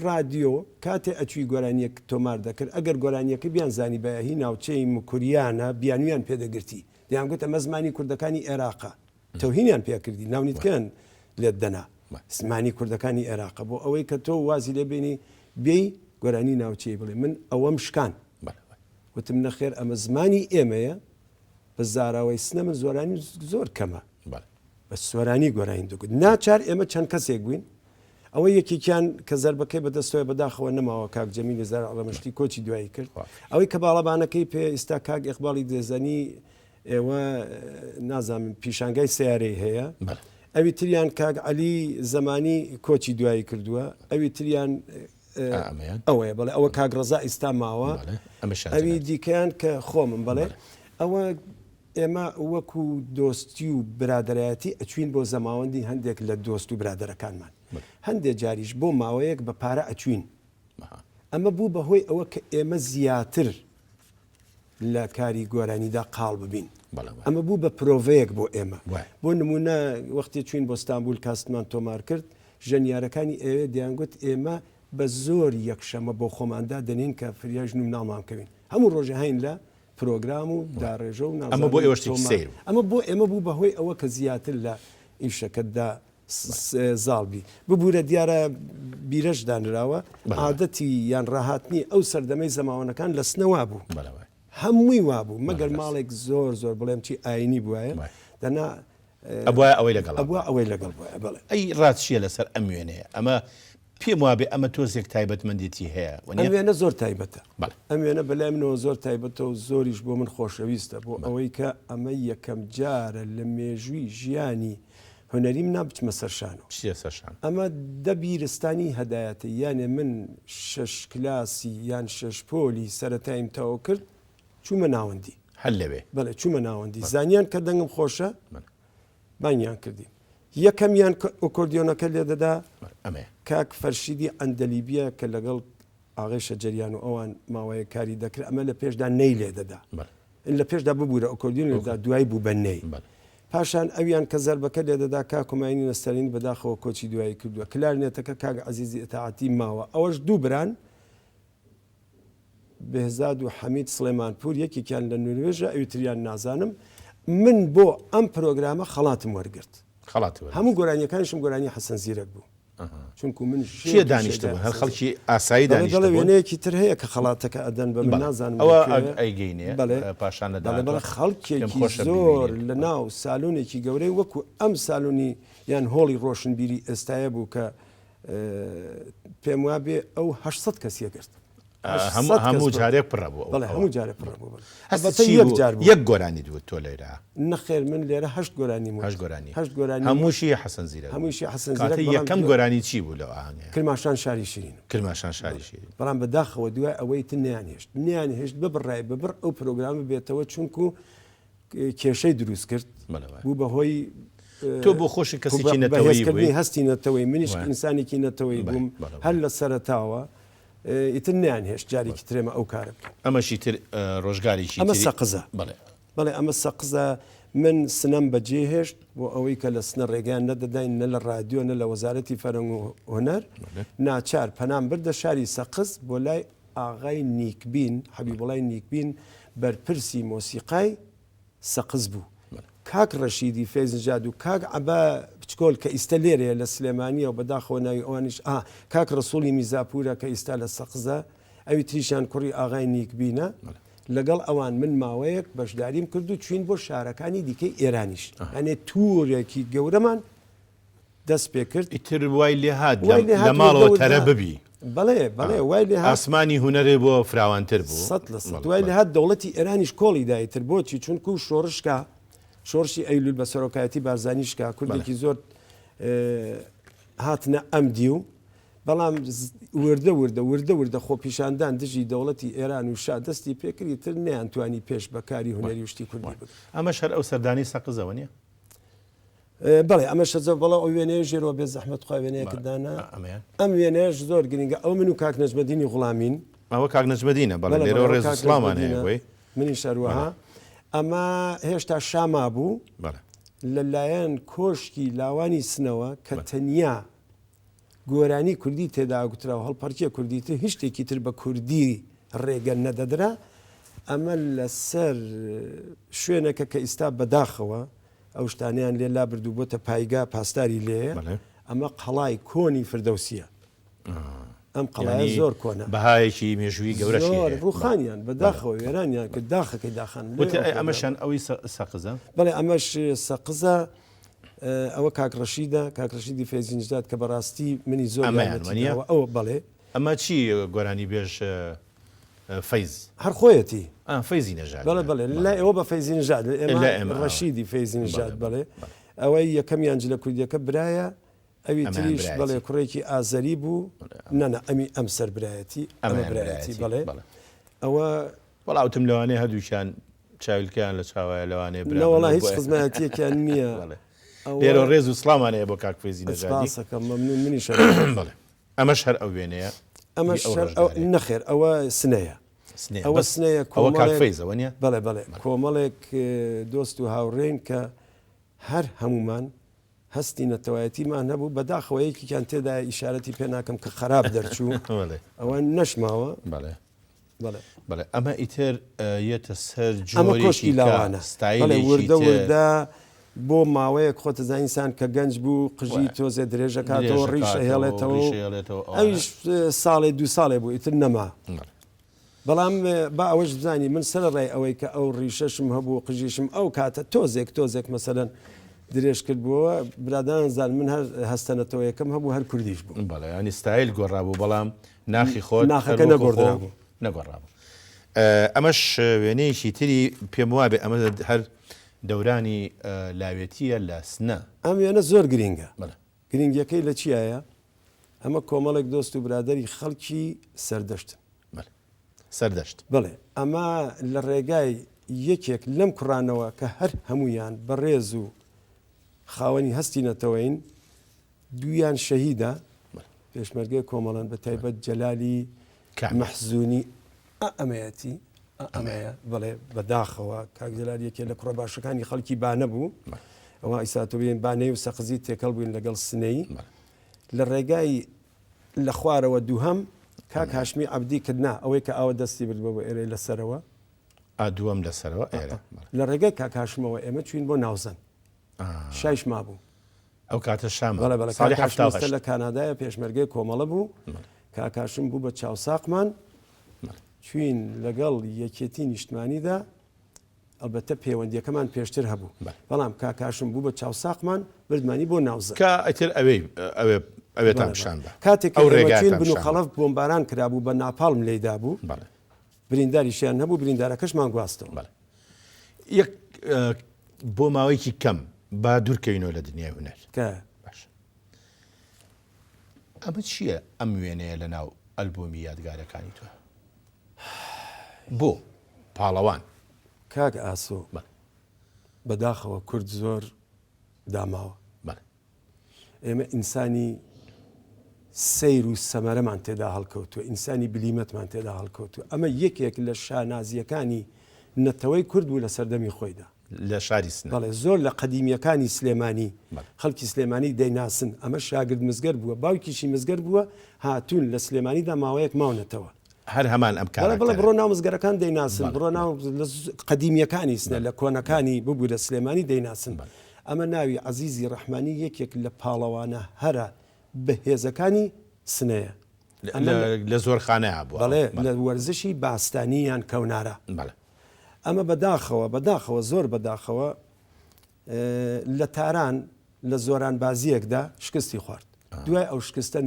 رادیۆ کاتێ ئەچوی گۆرانیەک تۆمار دەکرد ئەگەر گۆرانیەکە بیان زانی بەهی ناوچەی مکوریانە بیانویان پێدەگرتی دەیانگوت ئەمە زمانی کوردەکانی عێراقا تەوهینیان پێکردی ناونیتکەن لێت دەنا زمانی کوردەکانی عێراقا بۆ ئەوەی کە تۆ وازی لێ بینی بێی گۆرانی ناوچەی بڵێ من ئەوەم شکان وتم نەخێر ئەمە زمانی ئێمەیە بە زاراوەی سنە من زۆرانی زۆر کەمە بە سۆرانی گۆرانی دەگوت ناچار ئێمە چەند کەسێک بووین ئەوە یەکێکیان کە زەربەکەی بەدەستەوە بەداخەوە نەماوە کاک جەمیل لەزار ئەڵەمەشتی کۆچی دوایی کرد ئەوەی کە باڵەبانەکەی پێ ئێستا کاک ئیقباڵی دێزانی ئێوە نازانم پیشانگای سیارەی هەیە ئەوی تریان کاک عەلی زەمانی کۆچی دوایی کردووە ئەوی تریان ئەوەیە بەڵێ ئەوە کاک ڕەزا ئێستا ماوە ئەوی دیکەیان کە خۆمم بڵێ ئەوە ئێمە وەکو دۆستی و برادایەتی ئەچوین بۆ زەماوەندی هەندێک لە دۆست و برادەرەکانمان هەندێک جاریش بۆ ماوەیەک بە پارە ئەچوین ئەمە بوو بەهۆی ئەوە کە ئێمە زیاتر لە کاری گۆرانیدا قاڵ ببین ئەمە بوو بە پرۆڤەیەک بۆ ئێمە بۆ نمونە وەختی چوین بۆ ستانبول کاستمان تۆمار کرد ژەنیارەکانی ئێوێ دەیانگوت ئێمە بە زۆر یەکشەمە بۆ خۆماندا دەنین کە فریاژن و ناڵمانکەوین هەموو ڕۆژە هەین لە پرۆگرام و داڕێژە و ئەمە بۆ ئێوەشتی سیر ئەمە بۆ ئێمە بوو بەهۆی ئەوە کە زیاتر لە ئیشەکەتدا زاڵبی ببوورە دیارە بیرەش دانراوە عادەتی یان ڕاهاتنی ئەو سەردەمەی زەماوەنەکان لە سنەوا بوو هەمووی وابوو مەگەر ماڵێک زۆر زۆر بڵێم چی ئاینی بواە دەنا ئەوەی لەگەڵ ئەوەی لەگەڵ بڵێ ئەی ڕاستچیە لەسەر ئەم وێنەیە ئەمە پێم وابێ ئەمە تۆزێک تایبەتمەندێتی هەیە وێنە زۆر تایبەتە ئەم وێنە بەلای منەوە زۆر تایبەتە و زۆریش بۆ من خۆشەویستە بۆ ئەوەی کە ئەمە یەکەم جارە لە مێژووی ژیانی هونەریم نابچمە سەرشانەوە ئەمە دەبیرستانی هەدایەتی یانێ من 6 کلاسی یان 6 پۆلی سەرەتایم تەواو کرد چوومە ناوەندی هەل لەوێ بەڵێ چوومە ناوەندی زانیان کە دەنگم خۆشە بانیان کردیم یەکەمیان ئۆکۆردیۆنەکە لێ دەدا ئەمێ کاک فەرشیدی ئەندەلیبیە کە لەگەڵ ئاغای شەجەریان و ئەوان ماوەیە کاری دەکرد ئەمە لە پێشدا نەی لێ دەدا لە پێشدا ببوورە ئۆکۆردیۆن لێدا دوای بوو بە نەی پاشان ئەویان کە زەربەکە لێ دەدا کاکۆماینی نەستەرین بەداخەوە کۆچی دوایی کردووە کلارنێتەکە کاک عەزیزی ئەتاعەتی ماوە ئەوەش دوو بران بێهزاد و حەمید سڵێمانپور یەکێکیان لە نروێژە ئەویتریان نازانم من بۆ ئەم پرۆگرامە خەڵاتم وەرگرت هەموو گۆرانیەکانیشم گۆرانی حەسەن زیرەک بوو چونکو من چیە دانیشتەوە هەر خەڵکی ئاسایی دانیشتە وێنەیەکی تر هەیە کە خەڵاتەکە ئەدەن بە من نازانم ئەوە ئەیگەینێ پاشان لەداڵ خەڵکێکی زۆر لە ناو سالونێکی گەورەی وەکو ئەم سالونی یان هۆڵی ڕۆشنبیری ئێستایە بوو کە پێم وابێ ئەو 800 کەسیە گرت هەموو جارێک پڕبوو بەڵێ هەموو جارێک پڕبوو یەک گۆرانی دوت تۆ لێرە نەخێر من لێرە هەشت گۆرانی گۆرانی هەمووشی حەسەن زیرەک هەمووشی حەسەن زیرەک یەکەم گۆرانی چی بوو لەو ئاهەنگە کرماشان شاری شیرین کرماشان شاری شیرین بەڵام بەداخەوە دوای ئەوەی تر نیان هێشت ببڕای ببڕ ئەو پرۆگرامە بێتەوە چونکو کێشەی دروست کرد بوو بەهۆی تۆ بۆ خۆشی کەسێکی نەتەوەیی هەستی نەتەوەی منیش ئینسانێکی نەتەوەی بووم هەر لە سەرەتاوە ئیتر نیان هێشت جارێکی ترێمە ئەو کارە بکەم ئەمەشی تر ڕۆژگاریشی ئەمە سەقزە بەڵێ ئەمە سەقزە من سنەم بەجێ هێشت بۆ ئەوەی کە لە سنە ڕێگەیان نەدەداین نە لە رادیۆ نە لە وەزارەتی فەرهەنگ و هونەر ناچار پەنام بردە شاری سەقز بۆ لای ئاغای نیکبین حەبیبوڵای نیکبین بەرپرسی مۆسیقای سەقز بوو کاک ڕەشیدی فێزنجاد و کاک عەبا بچکۆل کە ئیستا لێرەیە لە سلێمانیە و بەداخەوە ناوی ئەوانیش کاک ڕەسووڵی میزاپورە کە ئیستا لە سەقزە ئەوی تریشان کوڕی ئاغای نیکبینە لەگەڵ ئەوان من ماوەیەک بەشداریم کرد و چوین بۆ شارەکانی دیکەی ئێرانیش ئەنێ تورێکی گەورەمان دەست پێ کرد ئیتر وای لێ هات لە ماڵەوە تەرە ببی بەڵێ وای لێ ئاسمانی هونەرێ بۆ فراوانتر بوو دوای لێ هات دەوڵەتی ئێرانیش کۆڵی دایتر بۆچی چونکو شۆڕشکە شۆڕشی ئەیلول بە سەرۆکایەتی بارزانیشکە کوردێکی زۆر هاتنە ئەم دی و بەڵام وردە خۆپیشاندان دژی دەوڵەتی ئێران و شا دەستی پێکردی تر نەیانتوانی پێش بەکاری هونەری وشتی کوردی بکەن ئەمە شەر ئەو سەردانی سەقزەوە نیە بەڵێ ئەمە شەجە بەڵە ئەو وێنەیە ژێرەوە بێ زەحمەت خوا وێنەیەکردانە ئەم وێنەیەش زۆر گرنگە ئەو من و کاک نەجمەدینی غوڵامین ئەوە کاک نەجمەدینە بەڵێ لێرە ڕێز ئیسلامان هەیە بۆی منی شەروەها ئەمە هێشتا شاما بوو لەلایەن کۆشکی لاوانی سنەوە کە تەنیا گۆرانی کوردی تێدا گوتراوە هەڵپەرکیە کوردی تر هیچ شتێکی تر بە کوردی ڕێگە نەدەدرا ئەمە لەسەر شوێنەکە کە ئیستا بەداخەوە ئەو شتانیان لێ لا بردو بۆتە پایگا پاسداری لێ ئەمە قەڵای کۆنی فردەوسیە ئەم قەڵایە زۆر کۆنە بەهایەکی مێژووی گەورەشی ڕوخانیان بەداخەوە وێرانیان کە داخەکەی داخان ئەمەشان ئەوەی سەقزە بەڵێ ئەمەش سەقزە ئەوە کاکڕەشیدی فێزینجداد کە بەڕاستی منی زۆر ئەوە بەڵێ ئەمە چی گۆرانی بێژ فەیز هەر خۆیەتی فەیزی نەژاد بەڵێ لای ئەوە بە فەیزی نژاد ئێمە ڕەشیدی فەیزی نژاد بەڵێ ئەوەی یەکەمیان جلە کوردیەکە برایە ئەوی تریش بەڵێ کوڕێکی ئازەری بوو نەنە ئەمی ئەم سەربرایەتی ئەمە برایەتی بەڵێ ئەوە بەڵاوتم لەوانەیە هەردووشان چاویلکیان لە چاوایە لەوانەیە نەوەڵا هیچ خزمەتیەکیان نییە لێرە ڕێز و سڵامانەیە بۆ کاک فەیزی نەجادی منی ئەمەش هەر ئەو وێنەیە ئەمە نەخێر ئەوە سنەیە ئەوە سنەیە کاک فەیزەوە نیە بەڵێ کۆمەڵێک دۆست و هاوڕێن کە هەر هەمومان هەستی نەتەوایەتیمان هەبوو بەداخەوەیەکیان تێدا ئیشارەتی پێ ناکەم کە خراپ دەرچوو ئەوە نەشماوە بەڵێ ئەمە ئیتر یەتە سەر ئەمە کۆشکی لاوانە وردە بۆ ماوەیەک خۆتە زانینسان کە گەنج بوو قژی تۆزێ درێژە کاتەوە ڕیشە هێڵێتەوە ئەویش ساڵێ دو ساڵێ بوو ئیتر نەما بەڵام با ئەوەش بزانی من سەر ڕای ئەوەی کە ئەو ڕیشەشم هەبوو قژیشم ئەو کاتە تۆزێک مەسەلەن درێژ کردبووە برادان زان من هەر هەستەنەتەوە یەکەم هەبوو هەر کوردیش بوو بەڵێ ینی ستایل گۆڕابوو بەڵام ناخی خۆت ناخەکە نەگۆڕابوو ئەمەش وێنەیەکی تری پێم وابێ ئەمە هەر دەورانی لاوێتیە لە سنە ئەم وێنە زۆر گرینگە گرنگیەکەی لە چیایە ئەمە کۆمەڵێک دۆست و برادری خەڵکی سەردەشتن سەردەشت بڵێ ئەمە لە ڕێگای یەکێک لەم کوڕانەوە کە هەر هەمویان بەڕێز و خاوەنی هەستینەتەوەین دویان شەهیدە پێشمەرگەی کۆمەڵەن بە تایبەت جەلالی مەحزوونی ئەمەیەتی ئەمەیە بڵێ بەداخەوە کاک جەلالی یەکێ لە کوڕە باشەکانی خەڵکی بانە بوو ئەوە ئیساتۆبێن بانەی و سەقزی تێکەڵ بووین لەگەڵ سنەی لە ڕێگای لە خوارەوە دووهەم کاک هاشمی عەبدی کردنا ئەوەی کە ئاوە دەستی بردبووە بۆ ئێرەی لەسەرەوە ئادووەم لەسەرەوە ئێرە لە ڕێگای کاک هاشمەوە ئێمە چوین بۆ ناوزەن شایش مابوو ئەو کاتە شام ساڵی هەفتە لە کانادایە پێشمەرگەی کۆمەڵە بوو کاکاشم بوو بە چاوساقمان چوین لەگەڵ یەکێتی نیشتمانیدا ئەلبەتە پەیوەندیەکەمان پێشتر هەبوو بەڵام کاکاشم بوو بە چاوساقمان بردمانی بۆ ناوزە ئەتر ئەوێتان پیشاندا کاتێک چین بن و خەڵەف بۆمباران کرابوو بە ناپاڵم لێدا بوو برینداریشیان هەبوو بریندارەکەشمان گواستەوە یەک بۆ ماوەیەکی کەم با دوورکەوینەوە لە دنیای هونەر باش ئەمە چییە ئەم وێنەیە لە ناو ئەلبۆمی یادگارەکانی تۆ بۆ پاڵەوان کاک ئاسۆ بەداخەوە کورد زۆر داماوە ئێمە ئینسانی سەیر و سەمەرەمان تێدا هەڵکەوتووە ئینسانی بلیمەتمان تێدا هەڵکەوتووە ئەمە یەکێک لە شانازیەکانی نەتەوەی کورد بوو لە سەردەمی خۆیدا لە شاری بەڵێ زۆر لە قەدیمیەکانی سلێمانی خەڵکی سلێمانی دەیناسن ئەمە شاگرد مزگەر بووە باوکیشی مزگەر بووە هاتوون لە سلێمانیدا ماوەیەک ماونەتەوە هەر هەمان ئەم کارە بڵێ بڕۆ ناو مزگەرەکان دەیناسن بڕۆ ناو قەدیمیەکانی سنە لە کۆنەکانی ببوو لە سلێمانی دەیناسن ئەمە ناوی عەزیزی ڕەحمانی یەکێک لە پاڵەوانە هەرە بەهێزەکانی سنەیە لە زۆر خانەیە بوو بەڵێ لە وەرزشی باستانییان کەونارە ئەمە بەداخەوە زۆر بەداخەوە لە تاران لە زۆران بازیەکدا شکستی خوارد دوای ئەو شکستە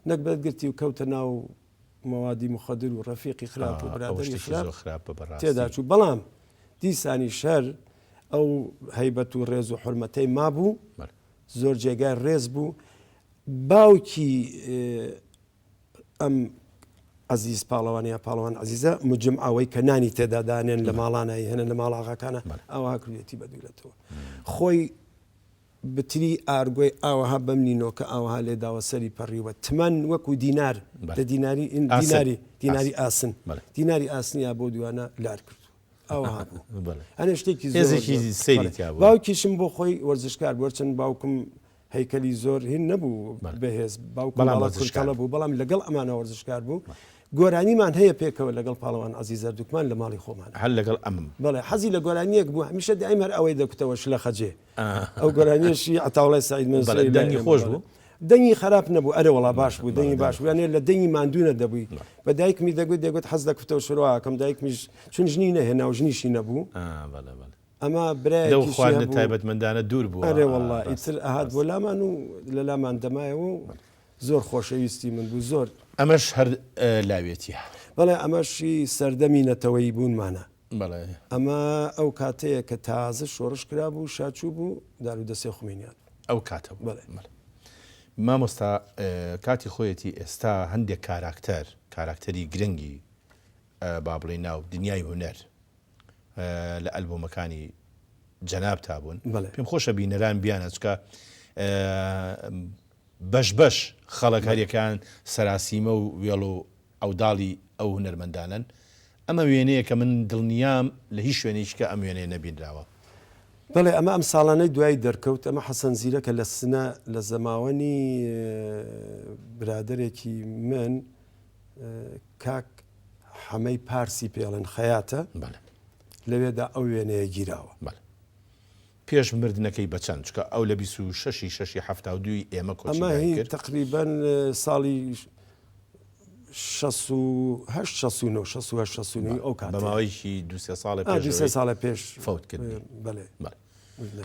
نەکبەت گرتی و کەوتە ناو مەوادی مخەدر و ڕەفیقی خراپ و برادری خراپ تێدا چوو بەڵام دیسانی شەر ئەو هەیبەت و ڕێز و حورمەتەی مابوو زۆر جێگای ڕێز بوو باوکی ئەم عزیز پاڵەوانیا پاڵەوان عزیزە مجمعەوەی کە نانی تێدادانێن لە ماڵانایی هێنن لە ماڵاغاکانە ئەوها کردێتی بەدوێتەوە خۆی بتری ئارگۆی ئاوەها بەمنینەوە کە ئاوها لێداوە سەری پەڕیوە تمەن وەکو دینار لە دیناری ئاسن دیناری ئاسنیا بۆ دوانە لار کرد ئەوها بوو ئەنە شتێکی باوکیشم بۆ خۆی وەرزشکار وەرچەند باوکم هەیکەلی زۆر هین نەبوو بەهێز باوکڵە بوو بەڵام لەگەڵ ئەمانە وەرزشکار بوو گۆرانیمان هەیە پێکەوە لەگەڵ پاڵەوان عەزیز زەردووکمان لە ماڵی خۆمان هەر لەگەڵ ئەم بەڵێ حەزی لە گۆرانیەک بوو هەمیشە دائیم هەر ئەوەی دەکوتەوە شلە خەجێ ئەو گۆرانیەشی عەتاوڵای سەعید مەنسووری دەنگی خۆش بوو دەنگی خراپ نەبوو ئەرە وڵا باش بوو دەنگی باش بوو یانێ لە دەنگی ماندوونە دەبووی بە دایکمی دەگوت حەز دەکوتەوە شڕواکەم دایکمیش چون ژنی نەهێنا و ژنیشی نەبوو ئەمە برایەکی خواردنە تایبەتمەندانە دوور بوو ئەرێ وەڵڵا ئیتر ئەهات بۆ لامان و لە لامان دەمایەوە زۆر خۆشەویستی من بوو زۆر ئەمەش هەر لاوێتیە بەڵێ ئەمەشی سەردەمی نەتەوەی بوونمانە ئەمە ئەو کاتەیە کە تازە شۆڕش کرا بوو شاچوو بوو دار و دەسێ خومینیان ئەو کاتە مامۆستا کاتی خۆیەتی ئێستا هەندێک کاراکتەری گرنگی با بڵێ ناو دنیای هونەر لە ئەلبۆمەکانی جەناب تابوون پێم خۆشە بینەران بیانە چکە بەش خەڵک هەریەکان سەراسیمە و وێڵ و ئەوداڵی ئەو هونەرمەندانن ئەمە وێنەیە کە من دڵنیام لە هیچ شوێنێککە ئەم وێنەیە نەبینراوە بەڵێ ئەمە ئەم ساڵانەی دوای دەرکەوت ئەمە حەسەن زیرەکە لە سنە لە زەماوەنی برادێکی من کاک حەمەی پارسی پێڵێن خەیاتە لەوێدا ئەو وێنەیە گیراوە پێش مردنەکەی بەچەند چکە ئەو لە 26 72 ئێمە ئەمە تقریبان ساڵی 1960 ئەو کات بەماوەیەکی دو ساڵە پێش فەوت کرد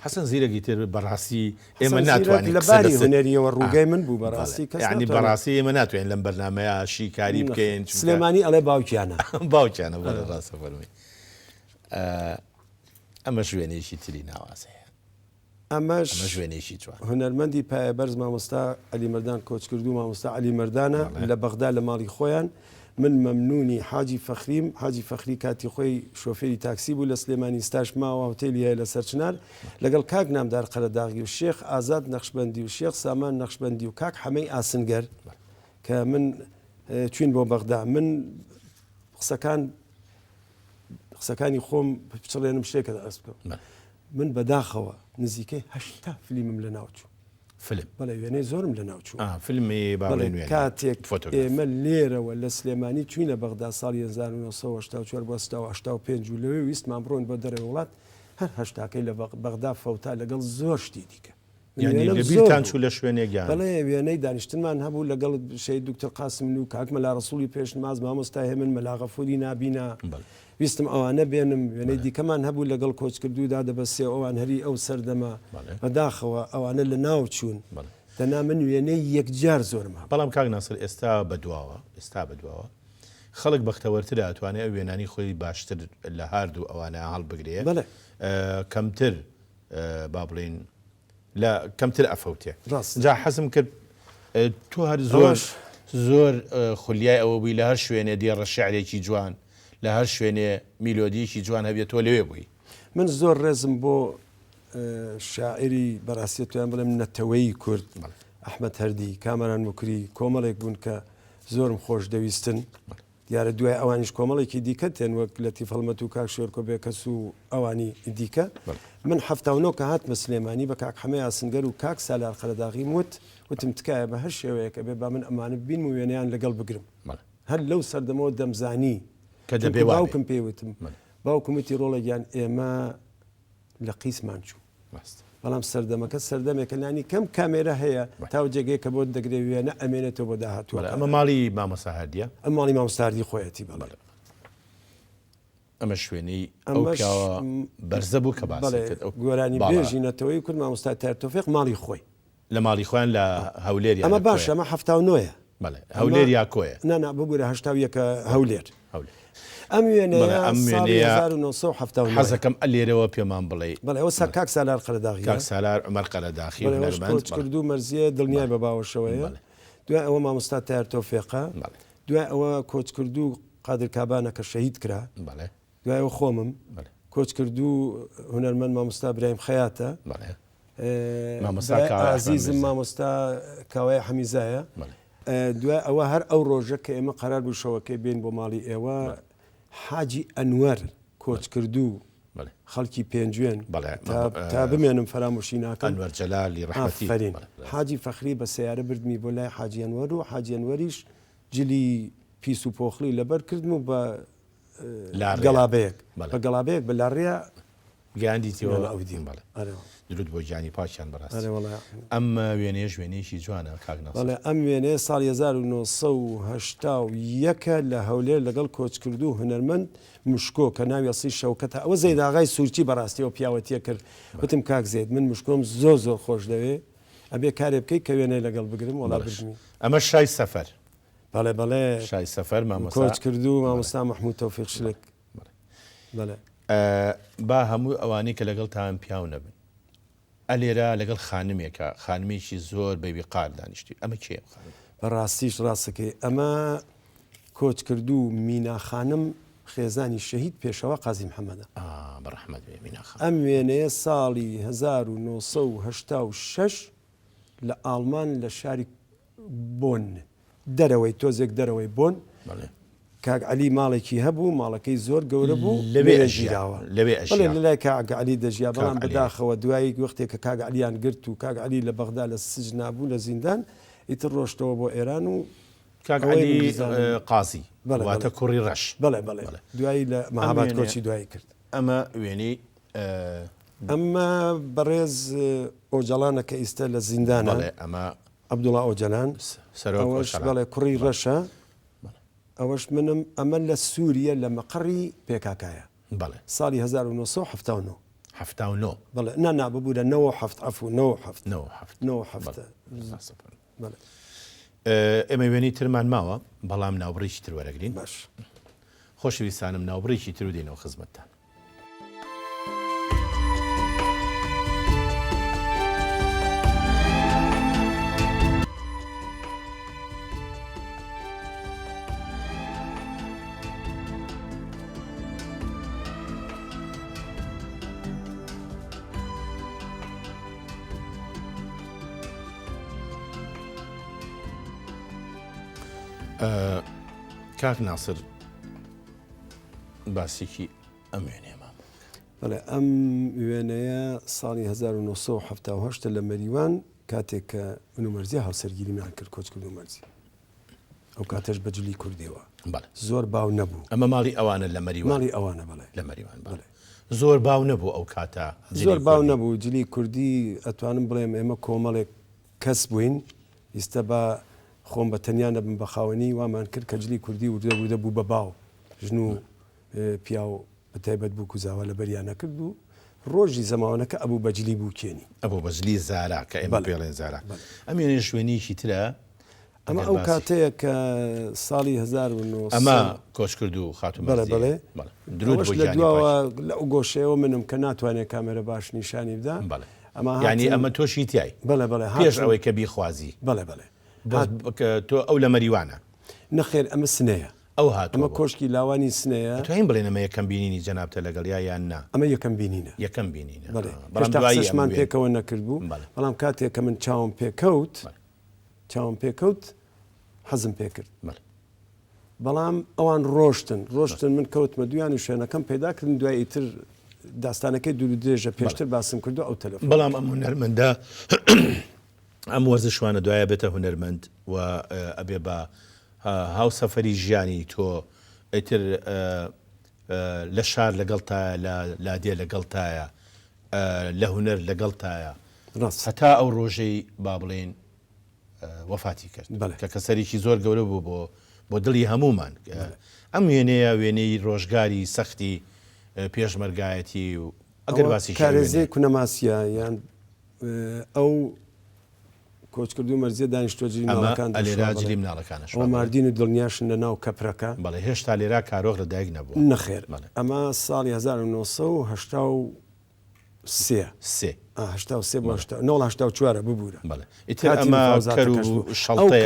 حەسەن زیرەکی تر بەڕاستی ئێمە ناتوانین لە باری هونەریەوە ڕووگای من بوو بەڕاستی ینی بەڕاستی ئێمە ناتوانین لەم بەرنامەیە شیکاری بکەین سلێمانی ئەڵێ باوکیانە باوکیانە بەڵێ ڕاستە فەرمووی ئەمە شوێنێکی تری ناوازەیە ئەمەش شوێنێکی چوار هونەرمەندی پایەبەرز مامۆستا عەلی مەردان کۆچ کردو مامۆستا عەلی مەردانە لە بەغدا لە ماڵی خۆیان من مەمنونی حاجی فەخریم حاجی فەخری کاتی خۆی شۆفێری تاکسی بوو لە سلێمانی ستاش ماوە هۆتێلی هەیە لە سەرچنار لەگەڵ کاک نامدار قەرەداغی و شێخ ئازاد نەخشبەندی و شێخ سامان نەخشبەندی و کاک حەمەی ئاسنگەر کە من چوین بۆ بەغدا من قسەکانی خۆم بچڵێنم شتێکە ئەست بکەم من بەداخەوە نزیکەی 8 فیلمم لە ناوچوو فیلم بەڵێ وێنەی زۆرم لە ناوچوو فیلمی باڵێن کاتێک ئێمە لێرەوە لە سلێمانی چوینە بەغدا ساڵی 1984 بۆ 1985 و لەوێ ویستمان بڕۆین بۆ دەرەوە وڵات هەر هەشتاکەی لە بەغدا فەوتا لەگەڵ زۆر شتی دیکە لەبیرتان چوو لە شوێنێکیان بەڵێ وێنەی دانیشتنمان هەبوو لەگەڵ شەید دوکتەر قاسم و کاک مەلا ڕەسوولی پێش نماز مامۆستای هێمن مەلا غەفوری نابینا ویستم ئەوانە بێنم وێنەی دیکەمان هەبوو لەگەڵ کۆچکردودا دەبەسێ ئەوان هەری ئەو سەردەما بەداخەوە ئەوانە لە ناو چوون دەنا من وێنەی یەکجار زۆرم هەبوو بەڵام کاک ناسر ئێستا بەدواوە خەڵک بەختەوەرتر ئەتوانێت ئەو وێنانی خۆی باشتر لە هاردوو ئەوانە هەڵبگرێ کەمتر با بڵین لە کەمتر ئەفەوتێ جا حەزم کرد تۆ هەر زۆر خولیای ئەوە بووی لە هەر شوێنێ دیێڕە شیعرێکی جوان لە هەر شوێنێ میلۆدیەکی جوان هەبێت تۆ لەوێ بووی من زۆر ڕێزم بۆ شاعری بەڕاستیە تویان بڵێم نەتەوەی کورد ئەحمەد هەردی کامەران موکری کۆمەڵێک بوون کە زۆرم خۆش دەویستن دیارە دوای ئەوانیش کۆمەڵێکی دیکە تێن وەک لەتیف هەڵمەت و کاک شێرکۆ بێکەس و ئەوانی دیکە من 79 کە هاتمە سلێمانی بە کاک حەمەی ئاسنگەر و کاک سالار قەرەداغی وتم تکایە بە هەر شێوەیەکە بێ با من ئەمانە بین و وێنەیان لەگەڵ بگرم هەر لەو سەردەمەوە دەمزانی کە دەبێ باوکم پێوتم باوکم وتی ڕۆڵێکیان ئێمە لە قیسمان چوو بەڵام سەردەمەکە سەردەمێکە لانی کەم کامێرە هەیە تاو جێگەی کە بۆ دەگرێ وێنە ئەمێنێتەوە بۆ داهاتوە ئەمە ماڵی مامۆستا هەردیە ئەم ماڵی مامۆستاردی خۆیەتی بەڵێ ئەمە شوێنەی بەرزە بوو کە گۆرانی بێژینەتەوەی کورد مامۆستا تەرتۆفێق ماڵی خۆی لە ماڵی خۆیان لە هەولێری ئەمە باش ئەمە 79 هەولێر یا کۆیە نانا ببوورە 81 هەولێر ئەم وێنەیە حەزەکەم ئەلێرەوە پێمان بڵێ بەڵێ ئەوە کاک سالار قەرەداغی کاک سالار عومەر قەرەداغی کۆچ کرد و مەرزیە دڵنیای بە باوەشەوەیە دوای ئەوە مامۆستا تار تۆفێقە دوای ئەوە کۆچ کرد و قادر کابانە کە شەهید کرا دوای ئەوە خۆمم کۆچ کرد و هونەرمەند مامۆستا برایم خەیاتە عزیزم مامۆستا کاوای حەمیزایە دوای ئەوە هەر ئەو ڕۆژە کە ئێمە قەرار بوو شەوەکەی بین بۆ ماڵی ئێوە حاجی ئەنوەر کۆچ کردو خەڵکی پێنجوێن تا بمێنم فەرامۆشی ناکەم ئەنوەر جەلالی ڕەحمەتی حاجی فەخری بە سیارە بردمی بۆ لای حاجی ئەنوەر و حاجی ئەنوەریش جلی پیس و پۆخلی لەبەر کردم و بە گەڵابەیەک بە گەڵابەیەک بە لاڕێە گیاندیتەوە ئەودیم بەڵێ درود بۆ گیانی پاچیان بەڕاست ئەم وێنەیە ژوێنەیەکی جوانە کاکناڵێ ئەم وێنەیە ساڵی 1970 لە هەولێر لەگەڵ کۆچ کردو هونەرمەند مشکۆ کە ناوی ئەسی شەوکەتە ئەوە زەیداغای سوورچی بەڕاستیەوە پیاوەتیە کرد وتم کاک زێد من مشکۆم زۆر خۆش دەوێ ئەبێ کارێ بکەیت کە وێنەی لەگەڵ بگرم وڵا بژمی ئەمە شای سەفەر بەڵێ شای سەفەر کۆچ کردو مامۆستا مەحموود تەوفیق شلێک بەڵێ با هەموو ئەوانەی کە لەگەڵ تان پیاو نەبن ئەلێرە لەگەڵ خانمێکە خانمێکی زۆر بەوی قال دانیشتی ئەمە کێ بەڕاستیش ڕاستەکەی ئەمە کۆچ کردو مینا خانم خێزانی شەهید پێشەوە قازی محەممەدە بەڕەحمەت میناخان ئەم وێنەیە ساڵی 1986 لە ئاڵمان لە شاری بۆن دەرەوەی تۆزێک دەرەوەی بۆن کاک علی ماڵێکی هەبوو ماڵەکەی زۆر گەورە بوو لەوێژیراوە لای کاک علی دەژیا بەڵام بەداخەوە دوایی وەختێک کە کاک علیان گرت و کاک علی لە بەغدا لە سجن نابوو لە زیندان ئیتر ڕۆشتەوە بۆ ئێران و کاک علی قازی واتە کوڕی ڕەش بەڵێ دوایی لە مەهاباد کۆچی دوایی کرد ئەمە وێنەی ئەمە بەڕێز ئۆجەڵانە کە ئیستا لە زیندانە ئەمە عەبدوڵڵا ئۆجەلان بەڵێ کوڕی ڕەشە ئەوەش منم ئەمە لە سووریە لە مەقڕی پێکاکایە بەڵێ ساڵی 1970 بەڵێ نانا ببوورە 97 ئێمە وێنی ترمان ماوە بەڵام ناوبڕێکی تر وەرەگرین باش خۆشەویستانم ناوبڕێکی تر و دێنەوە خزمەتتان کاک ناسر باسێکی ئەم وێنێمە بەڵێ ئەم وێنەیە ساڵی 1970 لە مەریوان کاتێک کە منومەرزی هاوسەرگیریمان کرد کۆچکرد و مەرزی ئەو کاتەش بەجلی کوردیەوە زۆر باو نەبوو ئەمە ماڵی ئەوانە لە مەریوان ماڵی ئەوانە بەڵێ لە مەریوان زۆر باو نەبوو ئەو کاتە زۆر باو نەبوو جلی کوردی ئەتوانم بڵێم ئێمە کۆمەڵێک کەس بووین ئێستا بە خۆم بە تەنیا نەبم بە خاوەنی وامان کرد کە جلی کوردی وردە بوو بە باو ژن و پیا و بەتایبەت بوو کوزاوە لە بەریانە کرد و ڕۆژی زەماوەنەکە ئەبوو بەجلی بوو کێنی ئەبوو بەجلی زارا کە ئێمە پێڵێن زارا ئەم وێنێ شوێنیشی ترە ئەمە ئەو کاتەیە کە ساڵی 1970 ئەمە کۆچ کرد و خاتون بەڵێ درود لە دواوە لە ئەو گۆشەیە منم کە ناتوانێت کامێرە باش نیشانی بدا ینی ئەمە تۆشی تای بەڵێ پێش ئەوەی کە بیخوازی بەڵێ تۆ ئەو لە مەریوانە نەخێر ئەمە سنەیە ئەو هات ئەمە کۆشکی لاوانی سنەیە توین بڵێن ئەمە یەکەم بینینی جەنابتە لەگەڵ یان نا ئەمە یەکەم بینینە یەکەم بینینە بەڵام پێکەوە نەکرد بوو بەڵام کاتێک کە من چاوم پێکەوت حەزم پێ کرد بەڵام ئەوان ڕۆشتن من کەوتمە دویانی شوێنەکەم پێداکردن دوای ئیتر داستانەکەی دوور درێژە پێشتر باسم کردو ئەو تەلەفۆن بەڵام ئەم هونەرمەندە ئەم وەرزشوانە دوایە بێتە هونەرمەند و ئەبێ بە هاو سەفەری ژیانی تۆ ئیتر لە شار لەگەڵتایە لە لادێ لەگەڵتایە لە هونەر لەگەڵتایە هەتا ئەو ڕۆژەی با بڵێن وەفاتی کرد کە کەسەرێکی زۆر گەورە بوو بۆ دڵی هەمومان ئەم وێنەیە وێنەی ڕۆژگاری سەختی پێشمەرگایەتی و ئەگەر باسی کارێزەی کونەماسیە یان ئەو کۆچکرد و مەرزیە دانیشتۆجی ئەلێراجلی مناڵەکانش ئەوە ماردین و دڵنیاشن لە ناو کەپرەکە بەڵێ هێشتا لێرا کارۆخ لەدایک نەبوو نەخێر ئەمە ساڵی 1984 ببوورە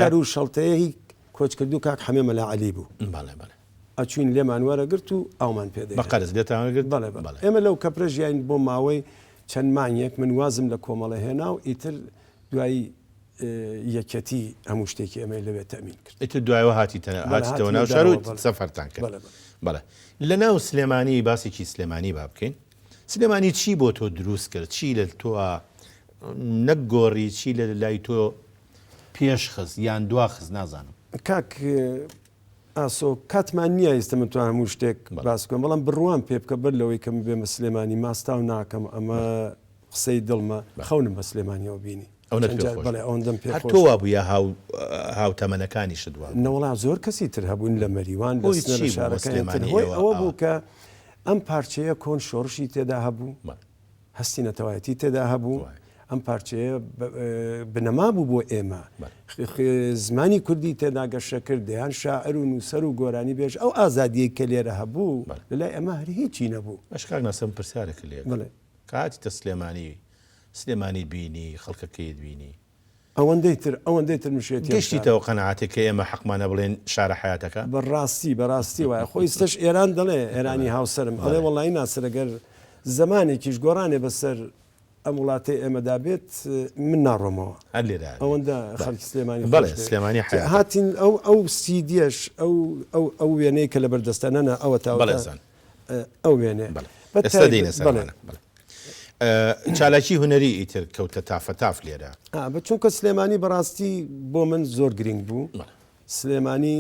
کار و شەڵتەیە هی کۆچکرد و کاک حەمێ مەلا عەلی بوو ئەچوین لێمان وەرەگرت و ئەومان پێدە بەقەرز لێتانگرت ئێمە لەو کەپرە ژیان بۆ ماوەی چەند مانگێک من وازم لە کۆمەڵە هێنا و ئیتر دوایی یەکەتی هەموو شتێکی ئەمەی لەوێت تەمین کرد ئیتر دوایەوە هاتیتەوە ناو شار و سەفەرتان کرد بەڵێ لە ناو سلێمانی باسێکی سلێمانی با بکەین سلێمانی چی بۆ تۆ دروست کرد چی لە تۆ نەگۆڕی چی لە لای تۆ پێش خست یان دوا خست نازانم کاک ئاسۆ کاتمان نییە ئێستا متوان هەموو شتێک باس بکەم بەڵام بڕوان پێ بکە بەر لەوەی کەم بێمە سلێمانی ماستاو ناکەم ئەمە قسەی دڵمە خەونم بە سلێمانیەوە بینی تۆوا بووە هاو تەمەنەکانی شدووە نەوەڵا زۆر کەسی تر هەبوون لە مەریوان لە شارەکەی ئەوە بوو کە ئەم پارچەیە کۆن شۆڕشی تێدا هەبوو هەستی نەتەوایەتی تێدا هەبوو ئەم پارچەیە بنەما بوو بۆ ئێمە زمانی کوردی تێدا گەشە کرد دەیان شاعر و نووسەر و گۆرانی بێژ ئەو ئازادیەی کە لێرە هەبوو لەلای ئەمە هەر هیچی نەبوو ئەشکاک ناسم پرسیارێک لێ کاتی تە سلێمانی بینی خەڵکەکەیت بینی ئەوەندەی تر مشێتی گەشتیتەوە قەنەعاتێک کە ئێمە حەقمانە بڵێن شارە حیاتەکە بەڕاستی وایە خۆی ستش ئێران دەڵێ ئێرانی هاوسرم ئەڵێ وەڵی ناسرەگەر زمانێکیش گۆڕانێ بەسەر ئەم وڵاتی ئێمەدا بێت من ناڕۆمەوە ئەوەندە خەڵکی سلێمانی هاتین ئەو سیدیەش ئەو وێنەی کە لە بەردەستانەنە ئەوە تاوەزان ئەو وێنێ چالاکی هونەری ئیتر کەوتە تافەتاف لێرە چونکە سلێمانی بەڕاستی بۆ من زۆر گرنگ بوو سلێمانی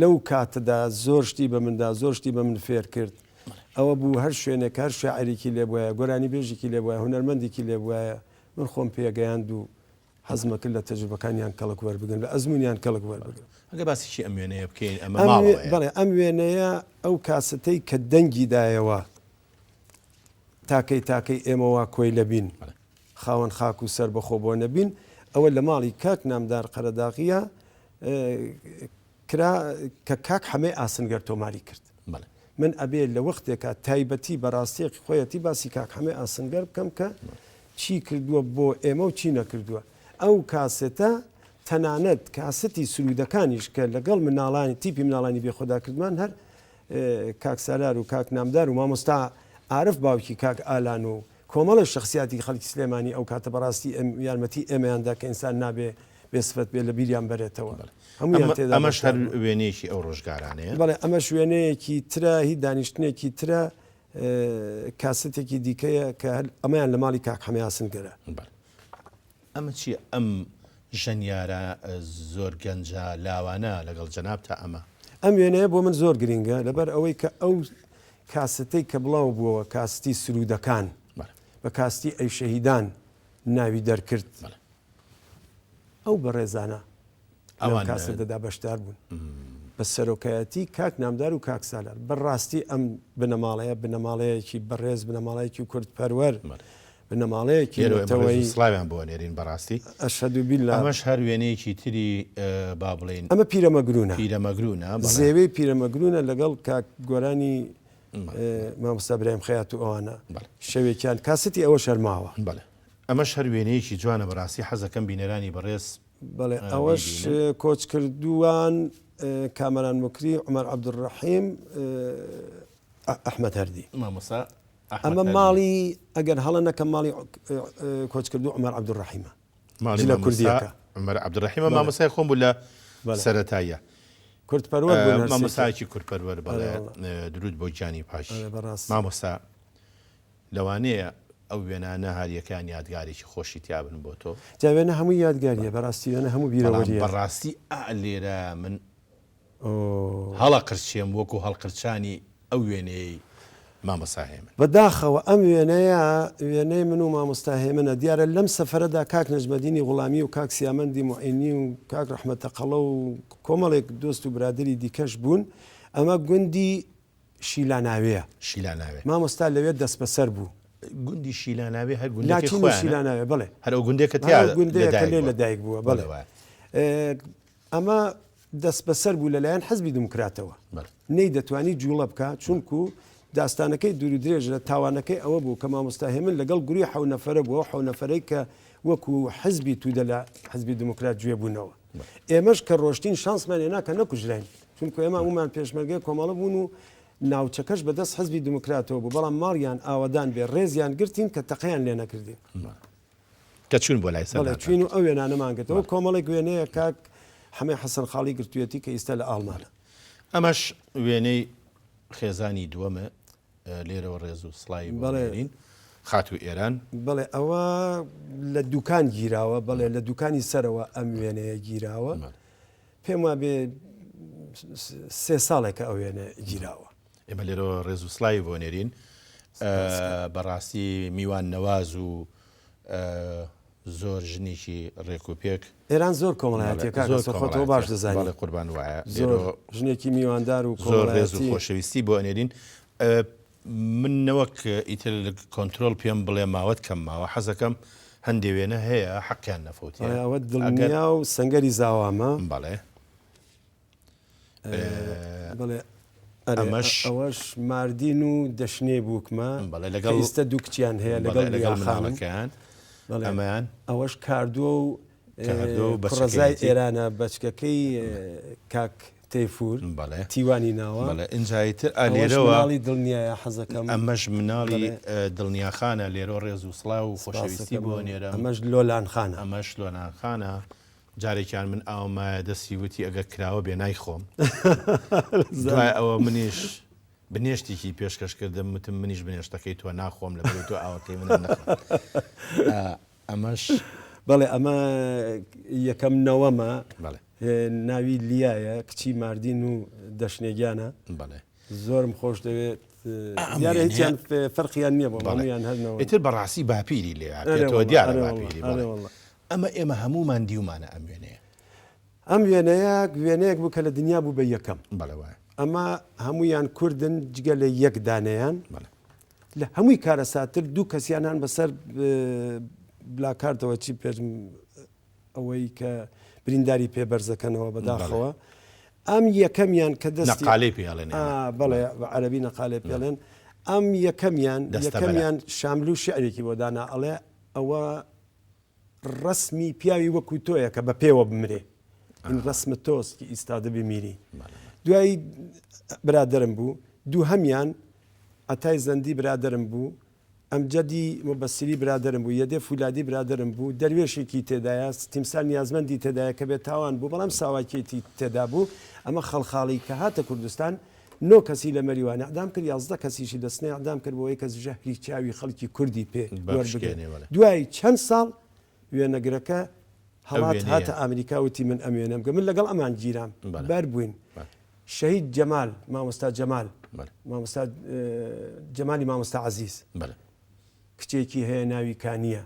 لەو کاتەدا زۆر شتی بە مندا زۆر شتی بە من فێر کرد ئەوە بوو هەر شوێنێک هەر شاعرێکی لێ بواە گۆرانی بێژێکی لێ بواە هونەرمەندێکی لێ بواە من خۆم پێگەیاند و حەزمەکرد لە تەجروبەکانیان کەڵک وەربگرن لە ئەزمونیان کەڵک وەربگرن ئەگە باسیی ئەم وێنەیە بکەین بەڵێ ئەم وێنەیە ئەو کاسەتەی کە دەنگی دایەوە تاکەی ئێمەوە کۆی لەبین خاوەن خاک و سەر بەخۆ بۆ نەبین ئەوە لە ماڵی کاک نامدار قەرەداغیە کرا کە کاک هەمێ ئاسنگەر تۆماری کرد من ئەبێ لە وەختێکە تایبەتی بەڕاستیەکی خۆیەتی باسی کاک هەمێ ئاسنگەر بکەم کە چی کردووە بۆ ئێمە و چی نەکردووە ئەو کاسێتە تەنانەت کاسەتی سرودەکانیش کە لەگەڵ مناڵانی تیپی مناڵانی بێخۆداکردمان هەر کاک سالار و کاک نامدار و مامۆستا عارف باوکی کاک ئالان و کۆمەڵە شخصیاتی خەڵکی سلێمانی ئەو کاتە بەڕاستی یارمەتی ئێمەیاندا کە ئینسان نابێ بێسفەت بێ لە بیریان بەرێتەوە هەمویان تێدا ئەمەش هەر وێنەیەکی ئەو ڕۆژگارانەیە بەڵێ ئەمە شوێنەیەکی ترە هی دانیشتنێکی ترە کاستێکی دیکەیە کە ئەمەیان لە ماڵی کاک حەمەیاسن گەرە ئەمە چیە ئەم ژەنیارە زۆر گەنجە لاوانە لەگەڵ جەناب تا ئەمە ئەم وێنەیە بۆ من زۆر گرنگە لەبەر ئەوەی کە ئەو کاستەی کە بڵاو بووەوە کاستی سرودەکان بە کاستی ئەی شەهیدان ناوی دەرکرد ئەو بە ڕێزانە ئەوان کاسەدەدا بەشدار بوون بە سەرۆکایەتی کاک نامدار و کاک سالار بەڕاستی ئەم بنەماڵەیە بنەماڵەیەکی بەڕێز بنەماڵەیەکی کورد پەروەر بنەماڵەیەکی سلاویان بۆ نێرین بەڕاستی ئەشهەدو بیللا ئەمەش هەر وێنەیەکی تری با بڵێن ئەمە پیرەمەگرونە پیرەمەگرونە زێوەی پیرەمەگرونە لەگەڵ کاک گۆرانی مامۆستا برایم خەیات و ئەوانە شەوێکیان کاستی ئەوە شەرماوە بەڵێ ئەمەش هەر وێنەیەکی جوانە بەڕاستی حەزەکەم بینەرانی بەڕێز بەڵێ ئەوەش کۆچ کردووان کامەران مکری عومەر عەبدوڕەحیم ئەحمەد هەردی مامۆستا ئەمە ماڵی ئەگەر هەڵە نەکەم ماڵی کۆچ کردو عومەر عەبدوڕەحیمە لە کوردیەکە عومەر عەبدوڕەحیمە مامۆستای خۆم بوو لە سەرەتاییە کورتپەروەر مامۆستایەکی کورتپەروەر بەڵێ درود بۆ گیانی پاش مامۆستا لەوانەیە ئەو وێنانە هاریەکان یادگارێکی خۆشی تیابن بۆ تۆ جاوێنە هەموو یادگاریە بەڕاستی وێنە هەموو بیرەوەریە بەڕاستی لێرە من هەڵە قرچێم وەکو هەڵقرچانی ئەو وێنەی مامۆستا هێمن بەداخەوە ئەم وێنەی من و مامۆستا هێمنە دیارە لەم سەفەرەدا کاک نەجمەدینی غوڵامی و کاک سیامەندی موعینی و کاک ڕەحمەتەقەڵە و کۆمەڵێک دۆست و برادری دیکەش بوون ئەمە گوندی شیلاناوەیە مامۆستا لەوێ دەست بەسەر بوو گوندی شیلاناوێ هەر شیلاناوێ بڵێ هەر ئەو گوندێکە لێ لەدایک بووە بڵێ ئەمە دەست بەسەر بوو لەلایەن حەزبی دموکراتەوە نەی دەتوانی جوڵە بکە چونکو داستانەکەی دوور و درێژ لە تاوانەکەی ئەوە بوو کە مامۆستا هێمن لەگەڵ گوری حەو نەفەرە بووە حەو نەفەرەی کە وەکو حزبی توودە لە حزبی دموکرات گوێ بوونەوە ئێمەش کە ڕۆشتین شانسمان هێنا کە نەکوژراین چونکو ئێمە هەمومان پێشمەرگەی کۆمەڵە بوون و ناوچەکەش بەدەست حزبی دموکراتەوە بوو بەڵام ماڵیان ئاوادان بێ ڕێزیان گرتین کە تەقییان لێ نەکردین کە چون بۆ لای سەر چوین و ئەو وێنانەمان گرتەوە کۆمەڵێک وێنەیە کاک حەمەی حەسەن خاڵی گرتوویەتی کە ئێستا لە ئاڵمانە ئەمەش وێنەی خێزانی دووەمە لێرەوە ڕێز و سڵای بەڵێن خات و ئێران بڵێ ئەوە لە دوکان گیراوە بڵێ لە دوکانی سەرەوە ئەم وێنەیە گیراوە پێم وا بێ 3 ساڵێکە ئەو وێنە گیراوە ئێمە لێرەوە ڕێز و سڵای بۆ نێرین بەڕاستی میوان نەواز و زۆر ژنێکی ڕێکوپێک ئێران زۆر کۆمەڵایەتەکە خۆتەوە باش دەزانێت قوربان وایە ژنێکی میواندار و زۆر ڕێز و خۆشەویستی بۆ نێرین من نەوەک ئیتر کۆنتترۆل پێم بڵێ ماوەت کەم ماوە حەزەکەم هەندێک وێنە هەیە حەقیان نەفوتی ئەوە دڵنیا و سەنگەری زاوامە بەڵێ بڵێ ئەوەش ماردین و دەشنێ بووکمە لەگەڵ ئێستا دوو کچیان هەیە لەگەڵ خانەکەیان ئەمەیان ئەوەش کاردووە و ڕزای ئێرانە بەچکەکەی کاک تەیفور تیوانی ناوە ئینجایتر ئالێرەوەڵی دڵنیایە حەزەکەم ئەمەش مناڵی دڵنیاخانە لێرە ڕێز و سڵاو و خۆشەویستی بۆ نێرە ئەمەش لۆلان خانە ئەمەش لۆناخانە جارێکیان من ئاومایە دەستی وتی ئەگە کراوە بێ نایخۆم دوای ئەوە منیش بنێشتێکی پێشکەشکردم وتم منیش بنێشتەکەی تۆ ناخۆم لە بێت تۆ ئاوەکەی من ئەمەش بەڵێ ئەمە یەکەم نەوەمە ناوی لیایە کچی ماردین و دەشنێگیانە زۆرم خۆش دەوێت دیارە هیچیان فەرقیان نییە بۆ ماڵیان هەرنەوە ئیتر بەڕاستی باپیری لێ تۆ دیارە باپیری ئەمە ئێمە هەمومان دیومانە ئەم وێنەیە ئەم وێنەیەک بوو کە لە دنیا بوو بە یەکەم ئەمە هەموویان کوردن جگە لە یەک دانەیان لە هەمووی کارەساتر دوو کەسیانان بەسەر بلاکارتەوە چی پێم ئەوەی کە برینداری پێبەرزەکەنەوە بەداخەوە ئەم یەکەمیان کە دەست نەقالەی پێڵێن بەڵێ عەرەبی نەقالێ پێڵێن ئەم یەکەمیان شامل و شعرێکی بۆ دانا ئەڵێ ئەوە ڕسمی پیاوی وەکو تۆیە کە بە پێوە بمرێ این ڕسمە تۆسکی ئیستادە بمیری دوایی برادرم بوو دوو هەمیان ئەتای زەندی برادرم بوو ئەمجەدی مبەسیری برادرم بوو یەدێ فولادی برادرم بوو دەروێشێکی تێدایە تیمسار نیازمەندی تێدایە کە بێت تاوان بوو بەڵام ساواکێتی تێدا بوو ئەمە خەڵخاڵی کە هاتە کوردستان نۆ کەسی لە مەریوانە ئەدام کرد 11 کەسیشی دەستنێ ئەدام کرد بۆەوەی کەس ژەهری چاوی خەڵکی کوردی پێ دوای چەند ساڵ وێنەگرەکە هەڵات هاتە ئەمریکا وتی من ئەمێنم گە من لەگەڵ ئەمان گیرام بەر بووین شەهید جەمال مامۆستا جەمال مامۆستا جەمالی مامۆستا عەزیز کچێکی هەیە ناوی کانیە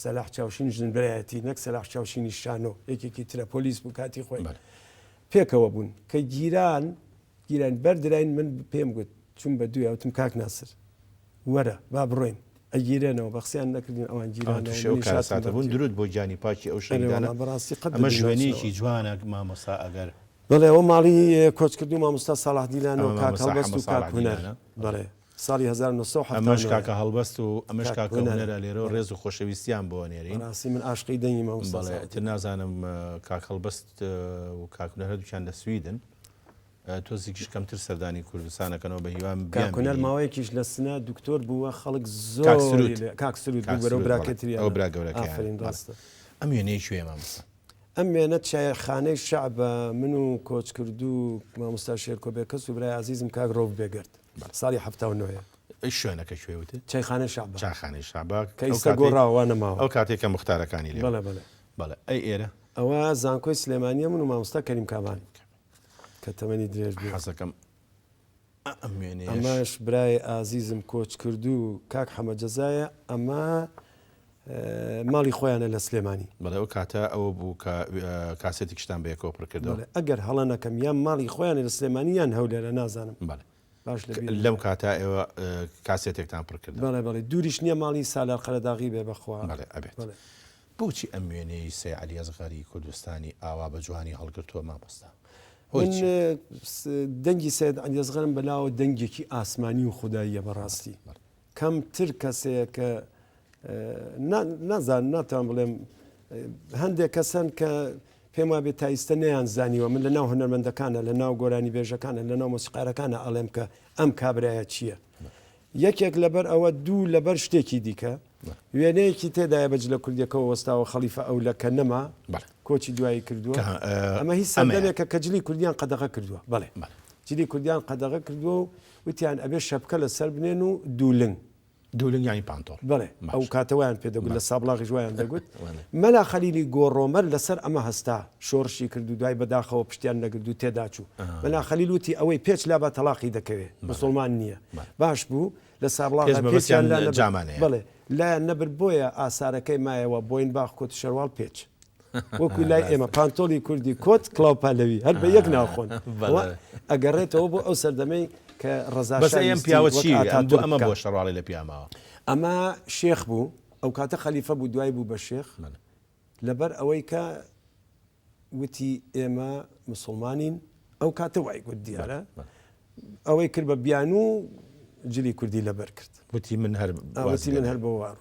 سەلاح چاوشین ژن برایەتی نەک سەلاح چاوشینی شانۆ یەکێکی ترە پۆلیس بوو کاتی خۆی پێکەوە بوون کە گیران بەردراین من پێم گوت چون بە دوی ئەوتم کاک ناسر وەرە با بڕۆین ئەگیرێنەوە بە قسەیان نەکردین ئەوان گیرانبوون درود بۆ جانی پاکی ئەو شەیدانە ئەمە ژوێنێکی جوانە مامۆستا ئەگەر بەڵێ ئەوە ماڵی کۆچکردو مامۆستا ساڵح دیلانەوە کاک هەڵبەست و کاک هونەر بەڵێ ساڵی 1970 ئەمەش کاکە هەڵبەست و ئەمەش کاکە هونەرە لێرەوە ڕێز و خۆشەویستیان بۆ نێرین ڕاستی من عاشقی دەنگی مامۆستا تر نازانم کاک هەڵبەست و کاک هونەر هەردووکیان لە سویدن تۆزێکیش کەمتر سەردانی کوردستانەکەنەوە بە هیوان کاک هونەر ماوەیەکیش لە سنە دکتۆر بووە خەڵک زۆر کاک سرود بوو بەرەو براکەتری ئەو برا گەورەکەیان ڕاستە ئەم وێنەی کوێ مامۆستا ئەم وێنە چایخانەی شەعبە من و کۆچکردو مامۆستا شێرکۆبێکەس و برای عەزیزم کاک ڕۆڤ بێگرد ساڵی 79 شوێنەکە کوێوتە چایخانەی شەعبە چاخانەی شەعبە کە ئێستا گۆڕاوە نەماوە ئەو کاتێکە مختارەکانی لێ بەڵێ بەڵێ بەڵێ ئەی ئێرە ئەوە زانکۆی سلێمانیە من و مامۆستا کەریم کابان کە تەمەنی درێژ بوو حەزەکەم ئەم وێنەیەش ئەمەش برای ئازیزم کۆچ کردو کاک حەمە جەزایە ئەمە ماڵی خۆیانە لە سلێمانی بەڵێ ئەو کاتە ئەوە بوو کە کاسێتی کشتان بە یەکەوە پڕکردەوە ئەگەر هەڵە نەکەم یان ماڵی خۆیانە لە سلێمانی یان هەولێرە نازانم بەڵێ باش لەم کاتە ئێوە کاسێتێکتان پڕکرد بەڵێ بەڵێ دووریش نییە ماڵی سالار قەرەداغی بێ بەخوا بەڵێ ئەبێت بۆچی ئەم وێنەی سەی عەلی ئەزغەری کوردستانی ئاوا بە جوانی هەڵگرتووە مامۆستا دەنگی سید عەلی ئەزغەرم بەلاوە دەنگێکی ئاسمانی و خوداییە بەڕاستی کەمتر کەسەیە کە نازان ناتوان بڵێم هەندێک کەسن کە پێم وابێت تایستە نەیان زانیوە من لە ناو هونەرمەندەکانە لە ناو گۆرانی بێژەکانە لە ناو مۆسیقارەکانە ئەڵێم کە ئەم کابرایە چییە یەکێک لەبەر ئەوە دوو لەبەر شتێکی دیکە وێنەیەکی تێدایە بەج لە کوردیەکەەوە وەستاوە خەلیفە ئەو لە کە نەما کۆچی دوایی کردووە ئەمە هیچ سەردەمێکە کە جلی کوردیان قەدەغە کردووە بەڵێ جلی کوردیان قەدەغە کردووە و وتیان ئەبێ شەپکە لە سەر بنێن و دوولنگ یانی پانتۆڵ بڵێ ئەو کاتەوەیان پێدەگوت لە سابلاغی ژوایان دەگوت مەلا خەلیلی گۆڕۆمەر لەسەر ئەمە هەستا شۆڕشی کرد و دوای بەداخەوە پشتیان نەگرد و تێداچوو مەلا خەلیل وتی ئەوەی پێچ لا بە تەلاقی دەکەوێت مسلمان نییە باش بوو لە سابلاغ بڵێ لایەن نەبر بۆیە ئاسارەکەی مایەوە بۆین باخ کۆت شەروال پێچ وەکو لای ئێمە پانتۆلی کوردی کۆت کلااوپالەوی هەر بە یەک ناوخۆن ئەگەڕێتەوە بۆ ئەو سەردەمەی کە ڕزا ئەم پیاوە چی ئەمە بۆ شەڕواڵی لە پیاماوە ئەمە شێخ بوو ئەو کاتە خەلیفە بوو دوای بوو بە شێخ لەبەر ئەوەی کە وتی ئێمە مسلمانین ئەو کاتە وای گوت دیارە ئەوەی کرد بە بیان و جلی کوردی لەبەر کرد وتی من هەر بەوار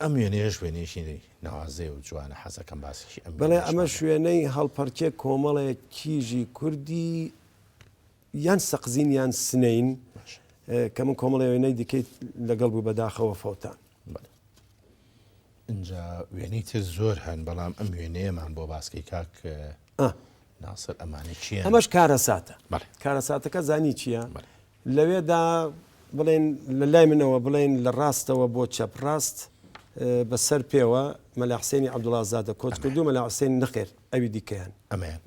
ئەم وێنەیە شوێنێشی ناوازێ و جوانە حەزەکەم باسیشی بەڵێ ئەمە شوێنەی هەڵپەرچێک کۆمەڵێک کیژی کوردی یان سەقزین یان سنەین کە من کۆمەڵی وێنەی دیکەیت لەگەڵ بوو بەداخەوە فەوتان اینجا وێنەی تر زۆر هەن بەڵام ئەم وێنەیەمان بۆ باسکەی کاک ناسر ئەمانە چییە ئەمەش کارەساتە کارەساتەکە زانی چییە لەوێدا بڵێن لە لای منەوە بڵێن لە ڕاستەوە بۆ چەپ ڕاست بەسەر پێوە مەلا حسێنی عەبدوڵازادە کۆچ کردو مەلا حسێن نەخێر ئەوی دیکەیان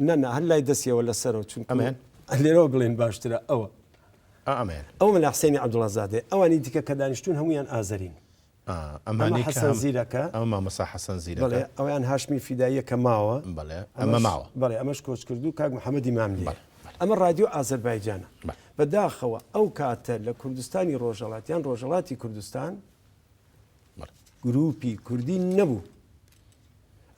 نەنا هەر لای دەستیەوە لەسەرەوە چون لێرەوە بڵێن باشترە ئەو مەلا حسێنی عەبدوڵازادێ ئەوانی دیکە کە دانیشتون هەمویان ئازەرین ئەمە حەسەن زیرەکە ئەمە مامۆستا حەسەن زیرەکە ئەویان هاشمی فیداییە کە ماوە ئەمە ماوە بەڵێ ئەمەش کۆچ کردو کاک محەممەدی ماملی ئەمە رادیۆ ئازەربایجانە بەداخەوە ئەو کاتە لە کوردستانی ڕۆژهەڵاتیان ڕۆژهەڵاتی کوردستان گروپی کوردی نەبوو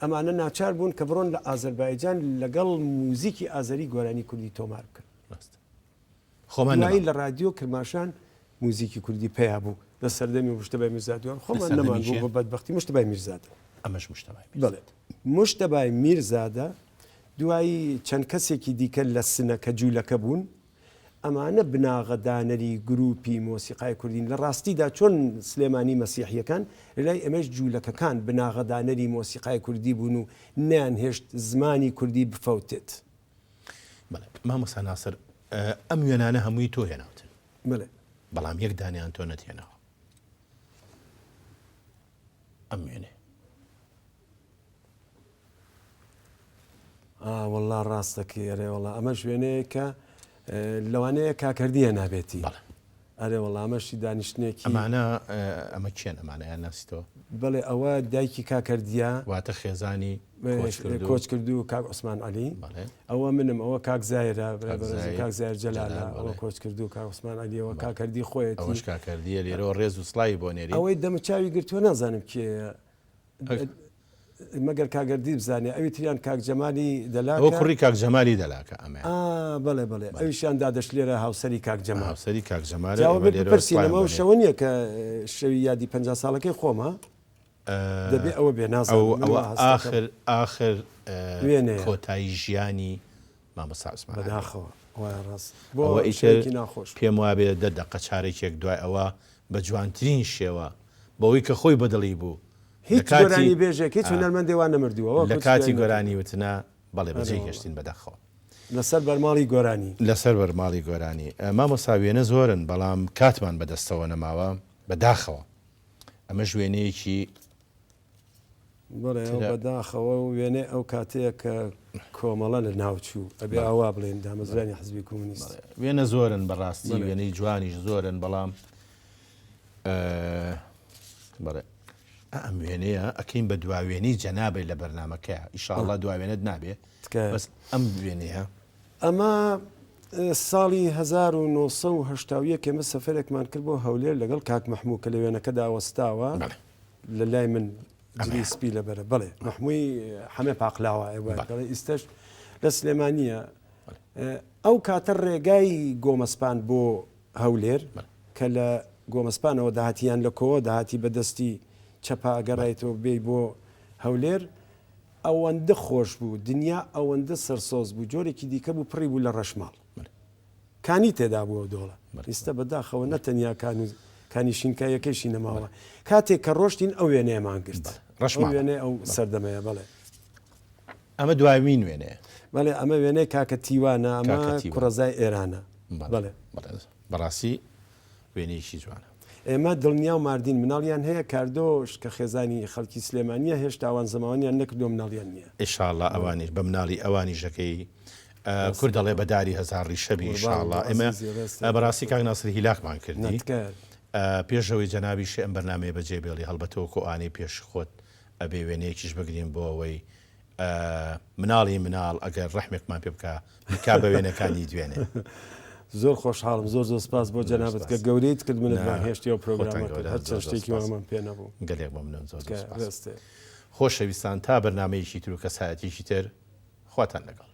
ئەمانە ناچار بوون کە بڕۆن لە ئازەربایجان لەگەڵ موزیکی ئازەری گۆرانی کوردی تۆمار کرد خۆمانی لە رادیۆ کرماشان موزیکی کوردی پێیا بوو لە سەردەمی مشتبای میرزادوان خۆمان نەمان بوو بە بەدبەختی مشتبای میرزادە ئەمەش مشتبای بڵێ مشتبای میرزادە دوایی چەند کەسێکی دیکە لە سنەکە جوولەکە بوون ئەمانە بناغەدانەری گروپی مۆسیقای کوردین لە ڕاستیدا چۆن سلێمانی مەسیحیەکان لای ئەمەش جوولەکەکان بناغەدانەری مۆسیقای کوردی بوون و نیانهێشت زمانی کوردی بفەوتێت. مامۆستا ناسر ئەم وێنانە هەمووی تۆ هێناوتن بەڵام یەک دانیان تۆ نەتێنەوە ئەم وێنێ وەڵا ڕاستەکەی ئەرێ وەڵا ئەمە شوێنەیە کە لەوانەیە کاکردیە نابێتی ئەرێ وەڵامەشی دانیشتێکی ئەمە چێن ئەمانەیان ناسیتەوە بڵێ ئەوە دایکی کاکردیا واتە خێزانی کۆچ کردو و کاک عوسمان عەلی ئەوە منم ئەوە کاک زایرە کاک زایر جەلالە ئەوە کۆچ کردو و کاک عوسمان عەلیەوە کاکردی خۆیەتی ئەوەش کاکردیە لێرەوە ڕێز و سڵاوی بۆ نێری ئەوەی دەمەچاوی گرتووە نازانم کێ مەگەر کاگەردی بزانێ ئەوی تریان کاک جەمالی دەلاکە ئەوە کوڕی کاک جەمالی دەلاکە ئەمە بڵێ بڵێ ئەویشیان دادەشت لێرە هاوسەری کاک جەمال هاوسەری کاک جەمال پرسیەوە شەوە نییە کە شەوی یادی 50 ساڵەکەی خۆمە دەبێ ئەوە بێ ئاخر کۆتایی ژیانی مامۆستا عوسمان بەداخەوە ڕاست بۆ ئیتر ناخۆش پێم وابێ دە دەقە چارێکێک دوای ئەوە بە جوانترین شێوە بەوەی کە خۆی بەدڵی بوو هیچ گۆرانی بێژێک هیچ هونەرمەندێوان نەمردووە لە کاتی گۆرانی وتنا بەڵێ بەجێ گەشتین بەداخەوە لەسەر بەرماڵی گۆرانی لەسەر بەرماڵی گۆرانی مامۆستا وێنە زۆرن بەڵام کاتمان بەدەستەوە نەماوە بەداخەوە ئەمە ژوێنەیەکی بڵێ بەداخەوە و وێنێ ئەو کاتەیە کە کۆمەڵە لە ناوچوو ئەبێ ئاوا بڵێن دامەزرانی حزبی کۆمونیست وێنە زۆرن بەڕاستی وێنەی جوانیش زۆرن بەڵام بڵێ ئەم وێنەیە ئەکەین بە دواوێنەی جەنابێت لە بەرنامەکەیە ئیشاءڵڵا دواوێنەت نابێت بەس ئەم وێنەیە ئەمە ساڵی 1970 ئێمە سەفەرێکمان کرد بۆ هەولێر لەگەڵ کاک مەحموو کە لە وێنەکەدا وەستاوە لە لای من جلی سپی لەبەرە بڵێ مەحمووی هەمێ پاقلاوە ئێوە ئیستش لە سلێمانیە ئەو کاتە ڕێگای گۆمەسپان بۆ هەولێر کە لە گۆمەسپانەوە داهاتیان لە کۆوە داهاتی بەدەستی چەپاگەڕایەوە بێ بۆ هەولێر ئەوەندە خۆش بوو دنیا ئەوەندە سەرسۆز بوو جۆرێکی دیکە بوو پڕی بوو لە ڕەشماڵ کانی تێدا بووە دۆڵە ئێستا بەداخەوە نەتەنیا کانی شینکایەکەیشی نەماوە کاتێک کە ڕۆشتین ئەو وێنەیەمان گرت وێنێ ئەو سەردەمەیە بڵێ ئەمە دوایمین وێنەیە بەڵێ ئەمە وێنەیە کاکە تیوانە ئەمە کوڕەزای ئێرانە بڵێ بەڕاستی وێنەیەکی جوانە ئێمە دڵنیا و ماردین مناڵیان هەیە کاردۆش کە خێزانی خەڵکی سلێمانیە هێشتا ئەوان زمانیان نەکردو مناڵیان نییە ئینشاءڵڵا ئەوانیش بە مناڵی ئەوانی ژەکەی کورد دەڵێ بەداری هەزاری شەبی ئینشاءڵڵا ئێمە بەڕاستی کاک ناسر هیلاکمان کردی پێشەوەی جەنابیش ئەم بەرنامەیە بەجێ بێڵی هەڵبەتەوە کۆئانەی پێش خۆت ئەبێ وێنەیەکیش بگرین بۆ ئەوەی مناڵی مناڵ ئەگەر ڕەحمێکمان پێ بکە بکا بە وێنەکانی دوێنێ زۆر خۆشحاڵم زۆر سپاس بۆ جەنابەت کە گەورەیت کرد منت هێشتی و پرۆگرامەکە هەر چەند شتێکی وەمان پێ نەبوو گەلێک بۆ منم زۆر خۆشەویستان تا بەرنامەیەکی تر و کەسایەتیشی تر خواتان لەگەڵ